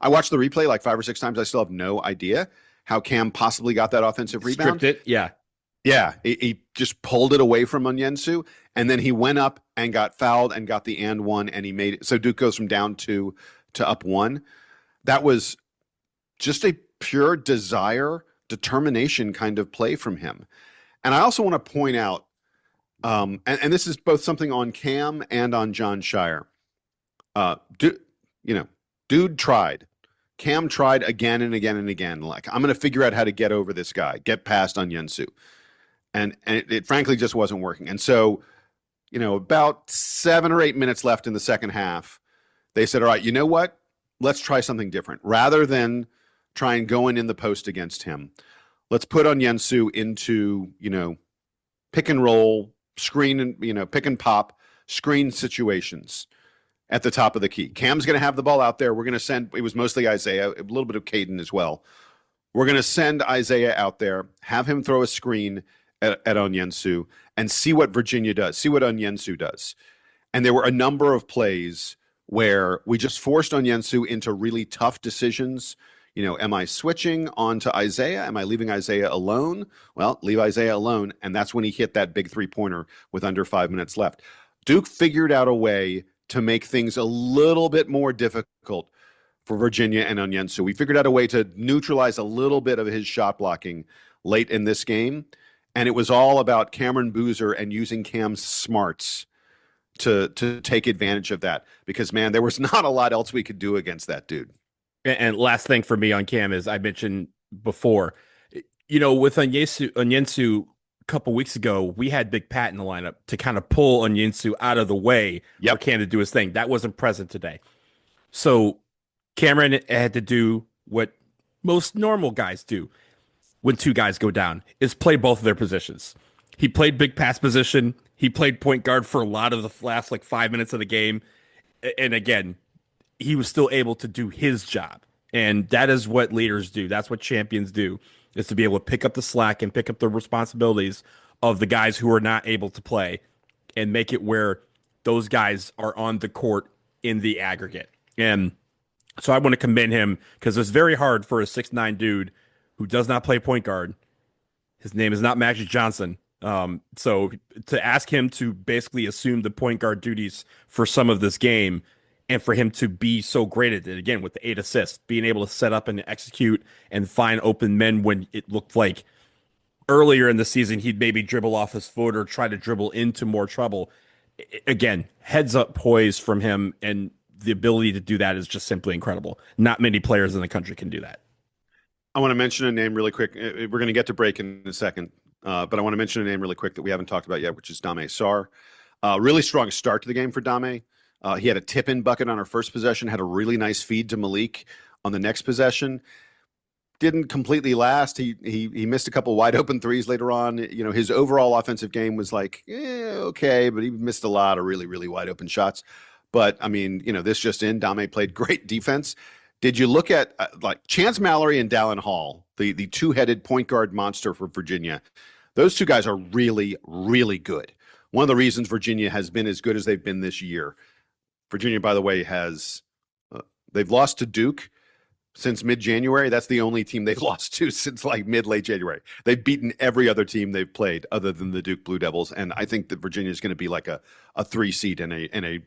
A: watched the replay like 5 or 6 times. I still have no idea how Cam possibly got that offensive rebound.
B: Stripped it, yeah.
A: Yeah, he just pulled it away from Onyensu, and then he went up and got fouled and got the and one, and he made it. So Duke goes from down 2 to up 1. That was just a pure desire, determination kind of play from him. And I also want to point out, and this is both something on Cam and on John Shire. Dude tried. Cam tried again and again and again. Like, I'm going to figure out how to get over this guy, get past Onyensu. And it frankly just wasn't working. And so, about 7 or 8 minutes left in the second half, they said, all right, you know what? Let's try something different. Rather than try and go in the post against him, let's put Onyensu into, pick and roll, screen, and, pick and pop, screen situations at the top of the key. Cam's going to have the ball out there. We're going to send, it was mostly Isaiah, a little bit of Caden as well. We're going to send Isaiah out there, have him throw a screen at Onyensu, and see what Virginia does, see what Onyensu does. And there were a number of plays where we just forced Onyensu into really tough decisions. Am I switching on to Isaiah? Am I leaving Isaiah alone? Well, leave Isaiah alone. And that's when he hit that big 3-pointer with under 5 minutes left. Duke figured out a way to make things a little bit more difficult for Virginia and Onyensu. We figured out a way to neutralize a little bit of his shot blocking late in this game. And it was all about Cameron Boozer and using Cam's smarts to take advantage of that. Because, man, there was not a lot else we could do against that dude.
B: And last thing for me on Cam is I mentioned before, with Onyensu a couple weeks ago, we had Big Pat in the lineup to kind of pull Onyensu out of the way for Cam to do his thing. That wasn't present today. So Cameron had to do what most normal guys do when 2 guys go down, is play both of their positions. He played big pass position. He played point guard for a lot of the last 5 minutes of the game. And again, he was still able to do his job. And that is what leaders do. That's what champions do, is to be able to pick up the slack and pick up the responsibilities of the guys who are not able to play and make it where those guys are on the court in the aggregate. And so I want to commend him because it's very hard for a 6'9" dude who does not play point guard. His name is not Magic Johnson. So to ask him to basically assume the point guard duties for some of this game, and for him to be so great at it, again, with the 8 assists, being able to set up and execute and find open men when it looked like earlier in the season he'd maybe dribble off his foot or try to dribble into more trouble. Again, heads up poise from him, and the ability to do that is just simply incredible. Not many players in the country can do that.
A: I want to mention a name really quick. We're going to get to break in a second. but I want to mention a name really quick that we haven't talked about yet, which is Dame Sarr. Really strong start to the game for Dame. He had a tip-in bucket on our first possession, had a really nice feed to Malik on the next possession. Didn't completely last. He missed a couple wide open threes later on. You know, his overall offensive game was like, okay, but he missed a lot of really, really wide open shots. But I mean, you know, this just in, Dame played great defense. Did you look at like Chance Mallory and Dallin Hall, the two-headed point guard monster for Virginia? Those two guys are really, really good. One of the reasons Virginia has been as good as they've been this year. Virginia, by the way, has they've lost to Duke since mid-January. That's the only team they've lost to since like late January. They've beaten every other team they've played other than the Duke Blue Devils, and I think that Virginia is going to be like a 3 seed in a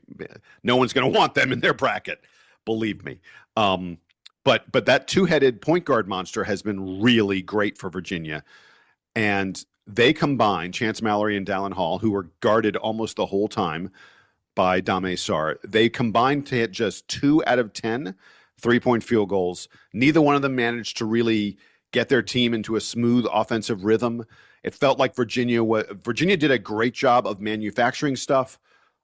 A: no one's going to want them in their bracket, believe me. But that two-headed point guard monster has been really great for Virginia, and they combined Chance Mallory and Dallin Hall, who were guarded almost the whole time by Dame Sarr. They combined to hit just 2 out of 10 3-point field goals. Neither one of them managed to really get their team into a smooth offensive rhythm. It felt like Virginia did a great job of manufacturing stuff,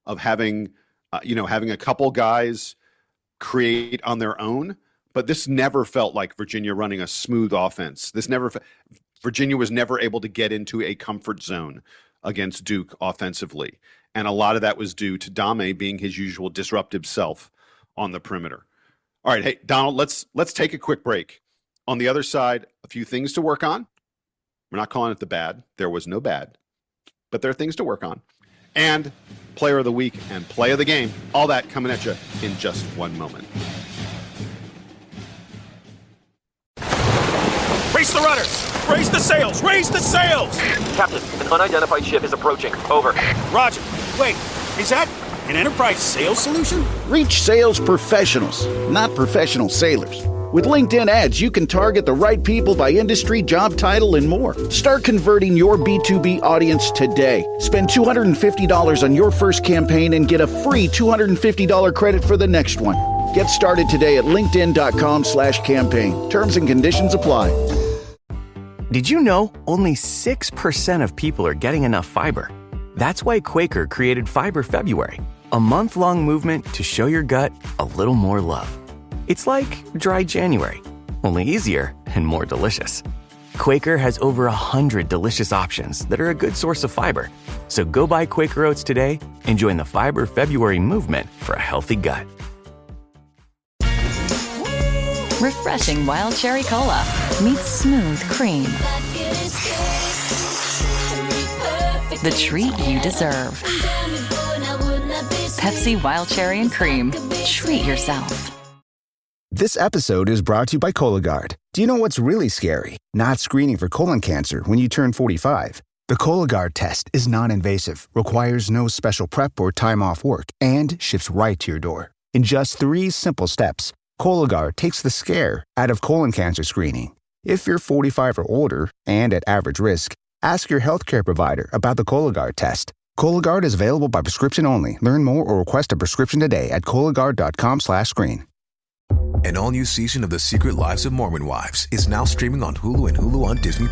A: of having a couple guys create on their own, but this never felt like Virginia running a smooth offense. Virginia was never able to get into a comfort zone against Duke offensively. And a lot of that was due to Dame being his usual disruptive self on the perimeter. All right, hey, Donald, let's take a quick break. On the other side, a few things to work on. We're not calling it the bad. There was no bad, but there are things to work on. And player of the week and play of the game, all that coming at you in just one moment.
C: Raise the rudders! Raise the sails! Raise the sails!
D: Captain, an unidentified ship is approaching. Over.
C: Roger. Wait, is that an enterprise sales solution?
E: Reach sales professionals, not professional sailors. With LinkedIn ads, you can target the right people by industry, job title, and more. Start converting your B2B audience today. Spend $250 on your first campaign and get a free $250 credit for the next one. Get started today at linkedin.com/campaign. Terms and conditions apply.
F: Did you know only 6% of people are getting enough fiber? That's why Quaker created Fiber February, a month-long movement to show your gut a little more love. It's like dry January, only easier and more delicious. Quaker has over 100 delicious options that are a good source of fiber. So go buy Quaker Oats today and join the Fiber February movement for a healthy gut.
G: Refreshing wild cherry cola meets smooth cream. The treat you deserve. Pepsi Wild Cherry and Cream. Treat yourself.
H: This episode is brought to you by Cologuard. Do you know what's really scary? Not screening for colon cancer when you turn 45. The Cologuard test is non-invasive, requires no special prep or time off work, and ships right to your door. In just 3 simple steps, Cologuard takes the scare out of colon cancer screening. If you're 45 or older and at average risk, ask your healthcare provider about the Cologuard test. Cologuard is available by prescription only. Learn more or request a prescription today at Cologuard.com/screen.
I: An all-new season of The Secret Lives of Mormon Wives is now streaming on Hulu and Hulu on Disney+.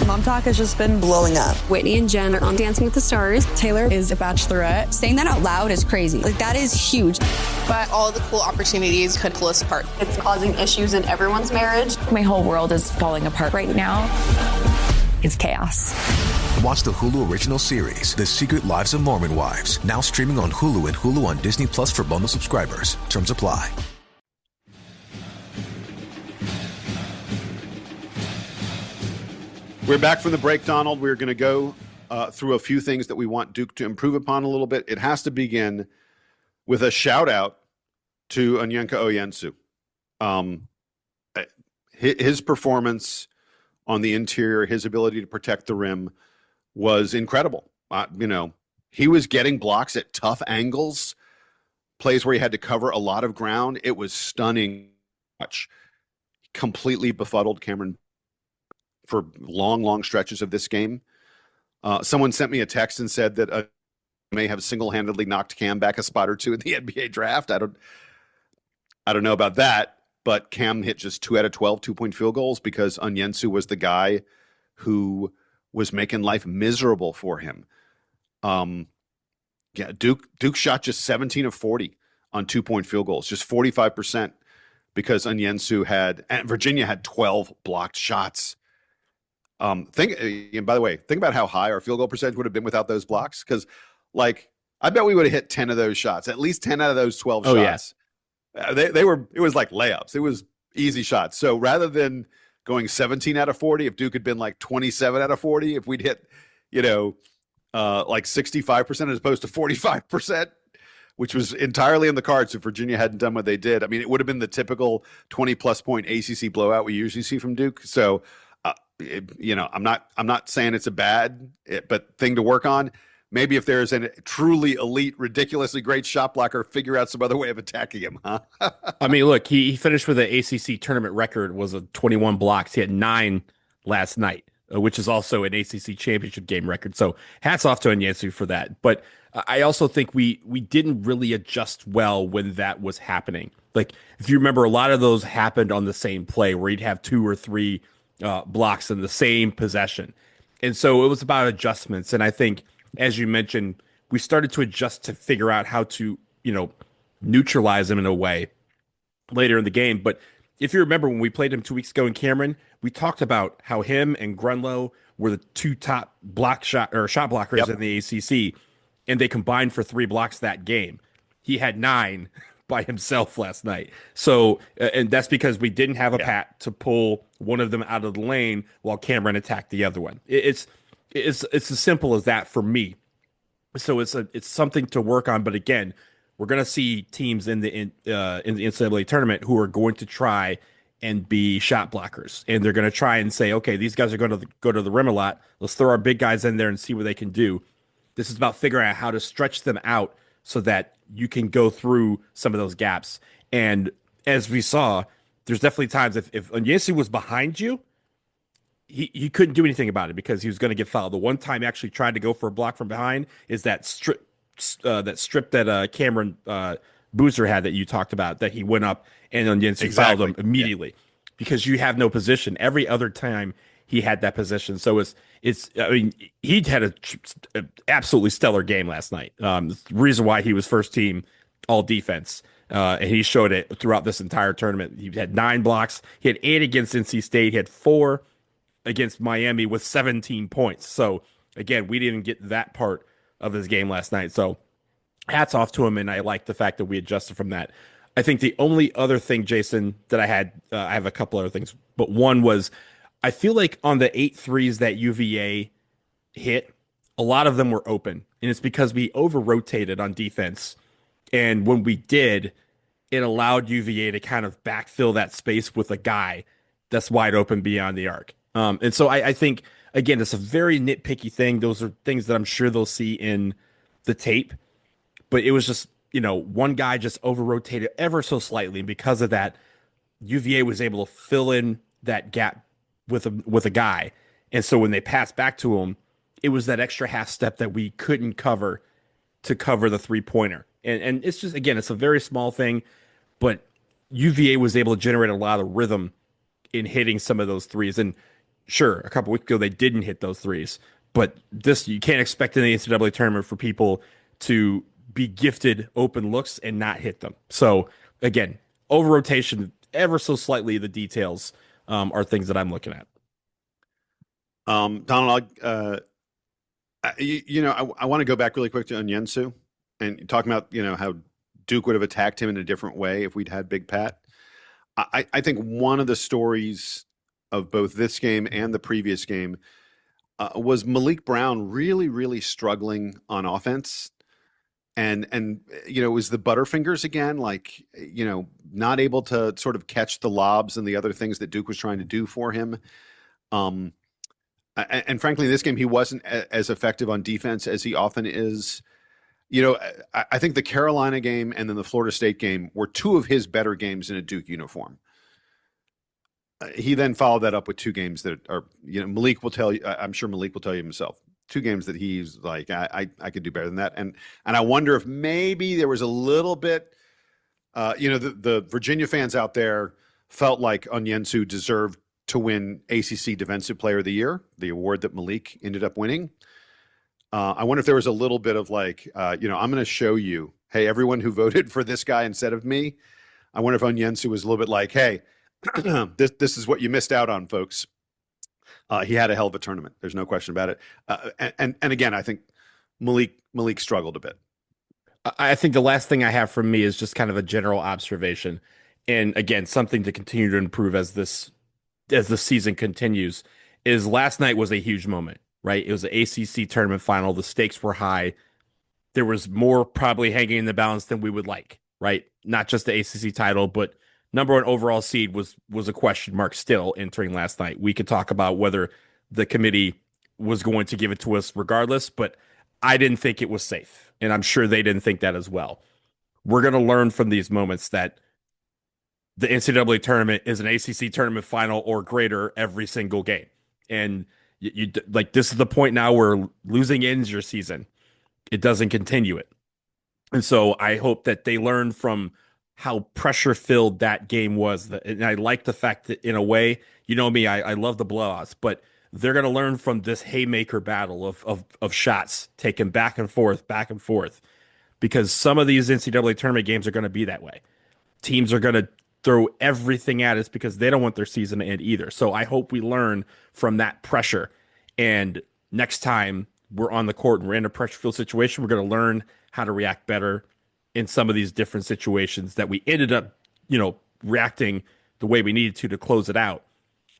J: Mom Talk has just been blowing up.
K: Whitney and Jen are on Dancing with the Stars.
J: Taylor is a bachelorette.
K: Saying that out loud is crazy. Like, that is huge.
J: But all of the cool opportunities could pull us apart.
K: It's causing issues in everyone's marriage.
L: My whole world is falling apart right now. It's chaos.
I: Watch the Hulu original series, The Secret Lives of Mormon Wives, now streaming on Hulu and Hulu on Disney Plus for bundle subscribers. Terms apply.
A: We're back from the break, Donald. We're going to go through a few things that we want Duke to improve upon a little bit. It has to begin with a shout out to Onyenka Oyensu. His performance on the interior, his ability to protect the rim was incredible. He was getting blocks at tough angles, plays where he had to cover a lot of ground. It was stunning. Completely befuddled Cameron for long stretches of this game. Someone sent me a text and said that may have single-handedly knocked Cam back a spot or two in the NBA draft. I don't know about that, but Cam hit just 2 out of 12 2-point field goals because Onyensu was the guy who was making life miserable for him. Duke shot just 17 of 40 on 2-point field goals, just 45%, because Onyenso and Virginia had 12 blocked shots. And by the way, think about how high our field goal percentage would have been without those blocks. Because, I bet we would have hit 10 of those shots, at least 10 out of those 12 shots. Yeah. It was like layups. It was easy shots. So rather than going 17 out of 40, if Duke had been 27 out of 40, if we'd hit, 65% as opposed to 45%, which was entirely in the cards if Virginia hadn't done what they did. I mean, it would have been the typical 20-plus point ACC blowout we usually see from Duke. So, I'm not saying it's a bad but thing to work on. Maybe if there's a truly elite, ridiculously great shot blocker, figure out some other way of attacking him, huh?
B: I mean, look, he finished with an ACC tournament record, was a 21 blocks. He had 9 last night, which is also an ACC championship game record. So hats off to Onyenso for that. But I also think we didn't really adjust well when that was happening. If you remember, a lot of those happened on the same play where he'd have 2 or 3 blocks in the same possession. And so it was about adjustments. And I think, as you mentioned, we started to adjust to figure out how to, neutralize him in a way later in the game. But if you remember when we played him 2 weeks ago in Cameron, we talked about how him and Grunlow were the 2 top shot blockers in the ACC, and they combined for 3 blocks that game. He had 9 by himself last night. So, and that's because we didn't have a Pat to pull one of them out of the lane while Cameron attacked the other one. It's as simple as that for me. So it's something to work on. But again, we're going to see teams in the NCAA tournament who are going to try and be shot blockers, and they're going to try and say, okay, these guys are going to go to the rim a lot. Let's throw our big guys in there and see what they can do. This is about figuring out how to stretch them out so that you can go through some of those gaps. And as we saw, there's definitely times if Onyenso was behind you, he couldn't do anything about it because he was going to get fouled. The one time he actually tried to go for a block from behind is that strip that Cameron Boozer had that you talked about, that he went up and Onyenso fouled him immediately because you have no position. Every other time he had that position. So I mean, he had an absolutely stellar game last night. The reason why he was first team all defense. And he showed it throughout this entire tournament. He had 9 blocks. He had 8 against NC State. He had 4 against Miami with 17 points. So again, we didn't get that part of his game last night. So hats off to him. And I like the fact that we adjusted from that. I think the only other thing, Jason, that I have a couple other things, but one was I feel like on the 8 threes that UVA hit, a lot of them were open. And it's because we over-rotated on defense. And when we did, it allowed UVA to kind of backfill that space with a guy that's wide open beyond the arc. And so I think, again, it's a very nitpicky thing. Those are things that I'm sure they'll see in the tape. But it was just, one guy just over-rotated ever so slightly. And because of that, UVA was able to fill in that gap with a guy. And so when they passed back to him, it was that extra half step that we couldn't cover to cover the 3-pointer. And it's just, again, it's a very small thing, but UVA was able to generate a lot of rhythm in hitting some of those threes. And sure, a couple weeks ago, they didn't hit those threes, but you can't expect in the NCAA tournament for people to be gifted open looks and not hit them. So again, over rotation, ever so slightly, the details are things that I'm looking at.
A: Donald, I want to go back really quick to Onyenso and talking about, how Duke would have attacked him in a different way if we'd had Big Pat. I think one of the stories of both this game and the previous game was Malik Brown really, really struggling on offense. And it was the Butterfingers again, not able to sort of catch the lobs and the other things that Duke was trying to do for him. And frankly, in this game, he wasn't as effective on defense as he often is. I think the Carolina game and then the Florida State game were 2 of his better games in a Duke uniform. He then followed that up with 2 games that are, Malik will tell you, I'm sure Malik will tell you himself, 2 games that he's like, I could do better than that. And I wonder if maybe there was a little bit, the Virginia fans out there felt like Onyenso deserved to win ACC Defensive Player of the Year, the award that Malik ended up winning. I wonder if there was a little bit of like, I'm going to show you, hey, everyone who voted for this guy instead of me. I wonder if Onyensu was a little bit like, hey, this is what you missed out on, folks. He had a hell of a tournament. There's no question about it. And again, I think Malik struggled a bit.
B: I think the last thing I have from me is just kind of a general observation. And again, something to continue to improve as the season continues is last night was a huge moment, right? It was an ACC tournament final. The stakes were high. There was more probably hanging in the balance than we would like, right? Not just the ACC title, but number one overall seed was a question mark still entering last night. We could talk about whether the committee was going to give it to us regardless, but I didn't think it was safe. And I'm sure they didn't think that as well. We're going to learn from these moments that the NCAA tournament is an ACC tournament final or greater every single game. And you like, this is the point now where losing ends your season. It doesn't continue it. And so I hope that they learn from how pressure filled that game was. And I like the fact that in a way, you know me, I love the blowouts, but they're going to learn from this haymaker battle of shots taken back and forth, because some of these NCAA tournament games are going to be that way. Teams are going to throw everything at us because they don't want their season to end either. So I hope we learn from that pressure. And next time we're on the court and we're in a pressure-filled situation, we're going to learn how to react better in some of these different situations that we ended up, reacting the way we needed to close it out.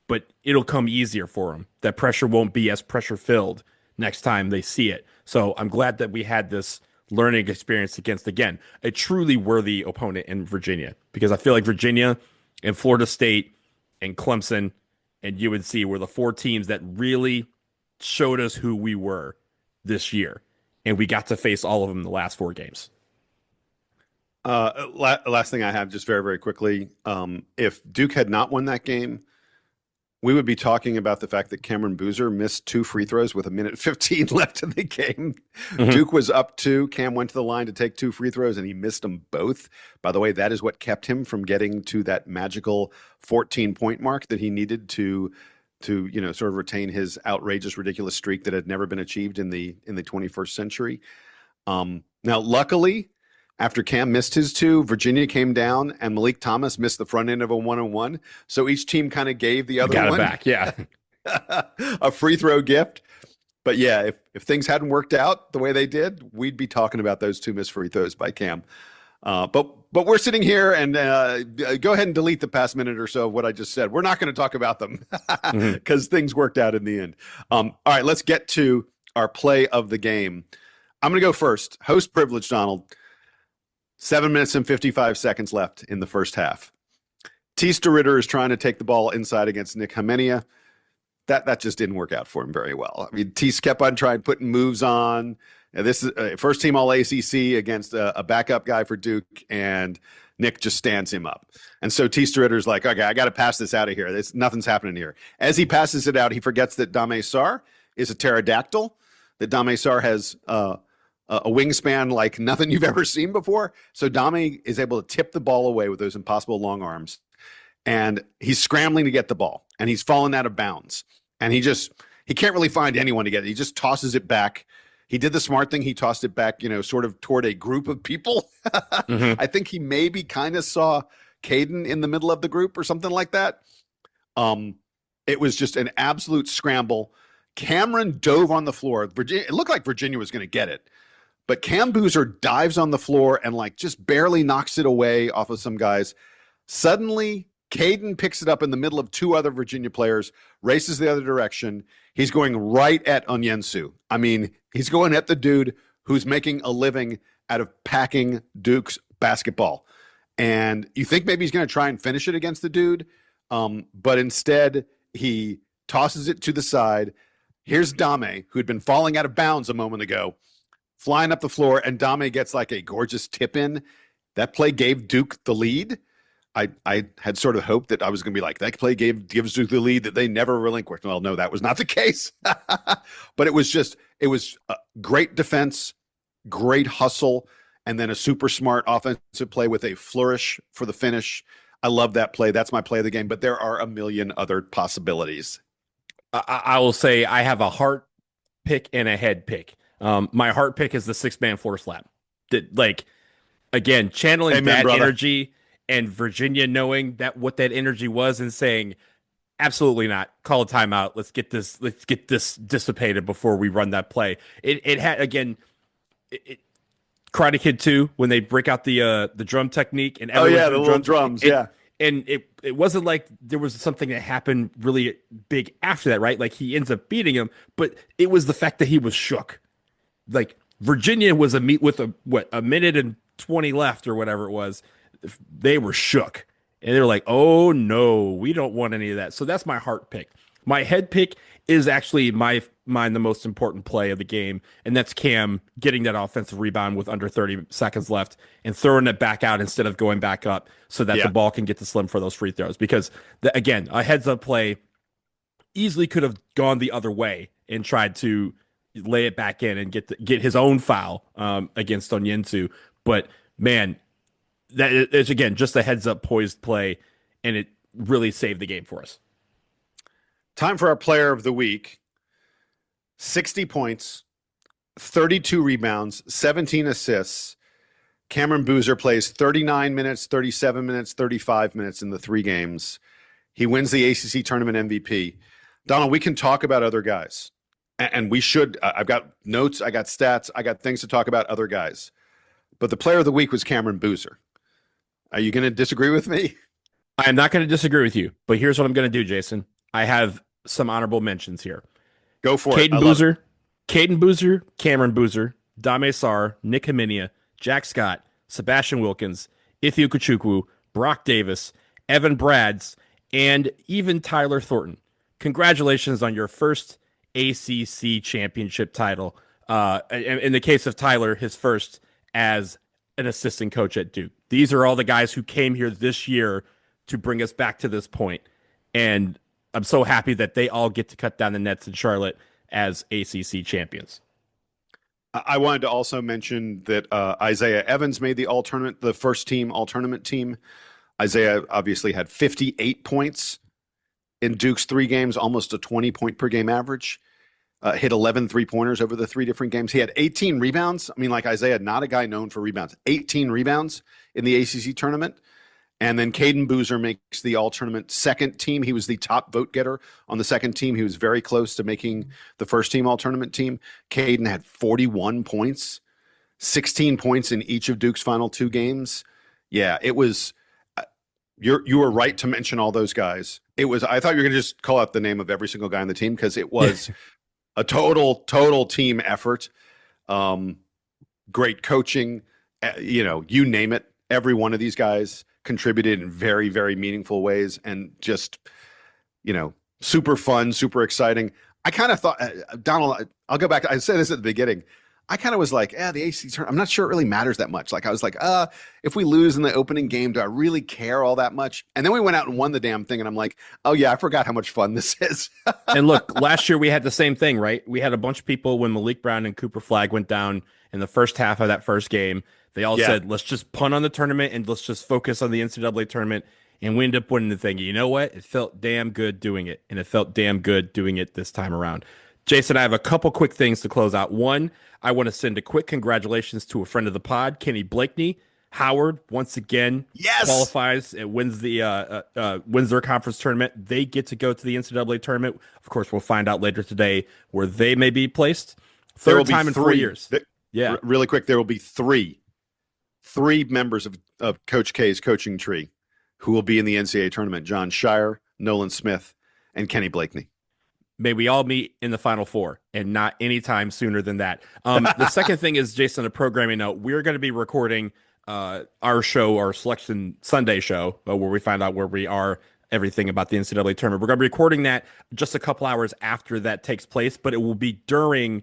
B: But it'll come easier for them. That pressure won't be as pressure-filled next time they see it. So I'm glad that we had this learning experience against, again, a truly worthy opponent in Virginia, because I feel like Virginia and Florida State and Clemson and UNC were the four teams that really showed us who we were this year. And we got to face all of them in the last four games.
A: Last thing I have, just very, very quickly. If Duke had not won that game, we would be talking about the fact that Cameron Boozer missed 2 free throws with 1:15 left in the game. Mm-hmm. Duke was up 2. Cam went to the line to take 2 free throws, and he missed them both. By the way, that is what kept him from getting to that magical 14-point mark that he needed to sort of retain his outrageous, ridiculous streak that had never been achieved in the 21st century. Now, luckily, after Cam missed his 2, Virginia came down and Malik Thomas missed the front end of a 1-on-1. So each team kind of gave the other one
B: it back, yeah.
A: a free throw gift. But yeah, if things hadn't worked out the way they did, we'd be talking about those 2 missed free throws by Cam. But we're sitting here and go ahead and delete the past minute or so of what I just said. We're not going to talk about them because things worked out in the end. All right, let's get to our play of the game. I'm going to go first. Host privilege, Donald. 7 minutes and 55 seconds left in the first half. Tease DeRitter is trying to take the ball inside against Nick Hamenia. That just didn't work out for him very well. I mean, Tease kept on trying putting moves on. And this is first team all ACC against a backup guy for Duke, and Nick just stands him up. And so Tease DeRitter's like, okay, I got to pass this out of here. Nothing's happening here. As he passes it out, he forgets that Dame Sarr is a pterodactyl, that Dame Sarr has a wingspan like nothing you've ever seen before. So Dame is able to tip the ball away with those impossible long arms. And he's scrambling to get the ball. And he's fallen out of bounds. And he can't really find anyone to get it. He just tosses it back. He did the smart thing. He tossed it back, sort of toward a group of people. Mm-hmm. I think he maybe kind of saw Caden in the middle of the group or something like that. It was just an absolute scramble. Cameron dove on the floor. It looked like Virginia was going to get it. But Cam Boozer dives on the floor and just barely knocks it away off of some guys. Suddenly, Caden picks it up in the middle of 2 other Virginia players, races the other direction. He's going right at Onyensu. I mean, he's going at the dude who's making a living out of packing Duke's basketball. And you think maybe he's going to try and finish it against the dude, but instead he tosses it to the side. Here's Dame, who had been falling out of bounds a moment ago, flying up the floor, and Dame gets like a gorgeous tip in. That play gave Duke the lead. I had sort of hoped that I was going to be like, that play gives Duke the lead that they never relinquished. Well, no, that was not the case. But it was great defense, great hustle, and then a super smart offensive play with a flourish for the finish. I love that play. That's my play of the game, but there are a million other possibilities.
B: I will say I have a heart pick and a head pick. My heart pick is the 6-man floor slap. Again, channeling
A: Amen,
B: that
A: brother.
B: energy and Virginia knowing that what that energy was and saying, absolutely not. Call a timeout. Let's get this dissipated before we run that play. It had, again, Karate Kid 2 when they break out the drum technique and
A: the little drums.
B: And it wasn't like there was something that happened really big after that, right? Like he ends up beating him, but it was the fact that he was shook. Like Virginia was a minute and 20 left or whatever it was. They were shook. And they're like, oh no, we don't want any of that. So that's my heart pick. My head pick is actually the most important play of the game, and that's Cam getting that offensive rebound with under 30 seconds left and throwing it back out instead of going back up so that the ball can get to Slim for those free throws. Because, again, a heads-up play easily could have gone the other way and tried to lay it back in and get his own foul against Onyensu. But, man, that is, again, just a heads-up poised play, and it really saved the game for us.
A: Time for our player of the week. 60 points, 32 rebounds, 17 assists. Cameron Boozer plays 39 minutes, 37 minutes, 35 minutes in the 3 games. He wins the ACC tournament MVP. Donald, we can talk about other guys, and we should. I've got notes, I got stats, I got things to talk about other guys. But the player of the week was Cameron Boozer. Are you going to disagree with me?
B: I am not going to disagree with you, but here's what I'm going to do, Jason. I have some honorable mentions here.
A: Go for
B: it. Caden Boozer, Cameron Boozer, Dame Sarr, Nick Haminia, Jack Scott, Sebastian Wilkins, Ife Ukachukwu, Brock Davis, Evan Brads, and even Tyler Thornton. Congratulations on your first ACC championship title. In the case of Tyler, his first as an assistant coach at Duke. These are all the guys who came here this year to bring us back to this point. And I'm so happy that they all get to cut down the nets in Charlotte as ACC champions.
A: I wanted to also mention that Isaiah Evans made the all-tournament, the first team all-tournament team. Isaiah obviously had 58 points in Duke's 3 games, almost a 20-point per game average. Hit 11 three-pointers over the 3 different games. He had 18 rebounds. I mean, like Isaiah, not a guy known for rebounds. 18 rebounds in the ACC tournament. And then Caden Boozer makes the all-tournament second team. He was the top vote getter on the second team. He was very close to making the first team all-tournament team. Caden had 41 points, 16 points in each of Duke's final 2 games. Yeah, it was you were right to mention all those guys. It was I thought you were going to just call out the name of every single guy on the team because it was a total team effort. Great coaching, you name it. Every one of these guys contributed in very, very meaningful ways and just, super fun, super exciting. I kind of thought, Donald, I'll go back. I said this at the beginning. I kind of was like, the ACC tournament, I'm not sure it really matters that much. Like, I was like, if we lose in the opening game, do I really care all that much? And then we went out and won the damn thing. And I'm like, oh yeah, I forgot how much fun this is.
B: And look, last year we had the same thing, right? We had a bunch of people when Malik Brown and Cooper Flagg went down in the first half of that first game. They all said, let's just punt on the tournament and let's just focus on the NCAA tournament. And we ended up winning the thing. You know what? It felt damn good doing it. And it felt damn good doing it this time around. Jason, I have a couple quick things to close out. One, I want to send a quick congratulations to a friend of the pod, Kenny Blakeney. Howard, once again, qualifies and wins their conference tournament. They get to go to the NCAA tournament. Of course, we'll find out later today where they may be placed. Third time in 4 years.
A: Really quick, there will be three members of Coach K's coaching tree who will be in the NCAA tournament: John Shire, Nolan Smith, and Kenny Blakeney.
B: May we all meet in the Final Four and not any time sooner than that. The second thing is, Jason, a programming note. We're going to be recording our show, our Selection Sunday show, where we find out where we are, everything about the NCAA tournament. We're going to be recording that just a couple hours after that takes place, but it will be during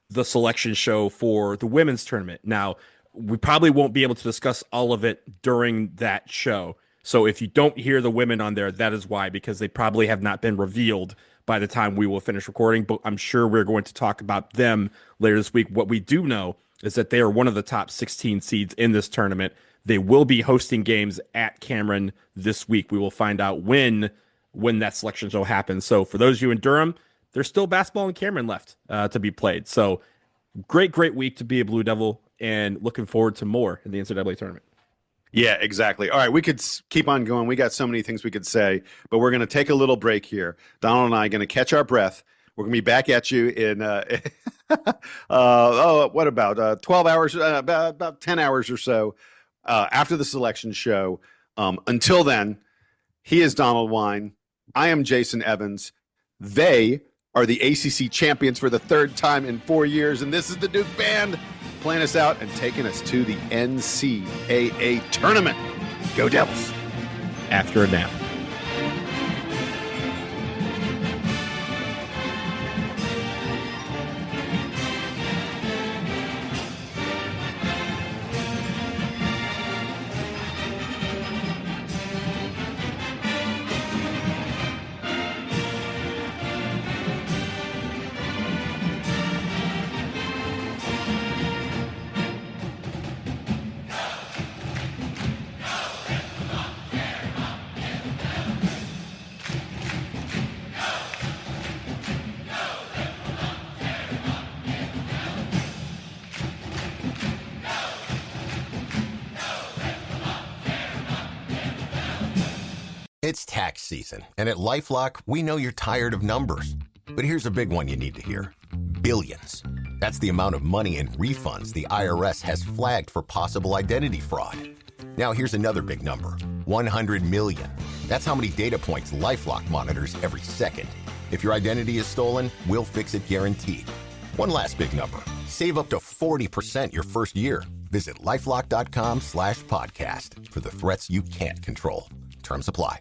B: the selection show for the women's tournament. Now, we probably won't be able to discuss all of it during that show. So if you don't hear the women on there, that is why, because they probably have not been revealed by the time we will finish recording, but I'm sure we're going to talk about them later this week. What we do know is that they are one of the top 16 seeds in this tournament. They will be hosting games at Cameron this week. We will find out when that selection show happens. So for those of you in Durham, there's still basketball in Cameron left to be played. So great week to be a Blue Devil, and looking forward to more in the NCAA tournament.
A: Yeah, exactly. All right, we could keep on going. We got so many things we could say, but we're going to take a little break here. Donald and I are going to catch our breath. We're going to be back at you in, what about 12 hours, about 10 hours or so after the selection show. Until then, he is Donald Wine. I am Jason Evans. They are the ACC champions for the third time in 4 years, and this is the Duke Band playing us out and taking us to the NCAA tournament. Go Devils.
B: After a nap.
M: It's tax season, and at LifeLock, we know you're tired of numbers. But here's a big one you need to hear. Billions. That's the amount of money in refunds the IRS has flagged for possible identity fraud. Now here's another big number. 100 million. That's how many data points LifeLock monitors every second. If your identity is stolen, we'll fix it guaranteed. One last big number. Save up to 40% your first year. Visit LifeLock.com/podcast for the threats you can't control. Terms apply.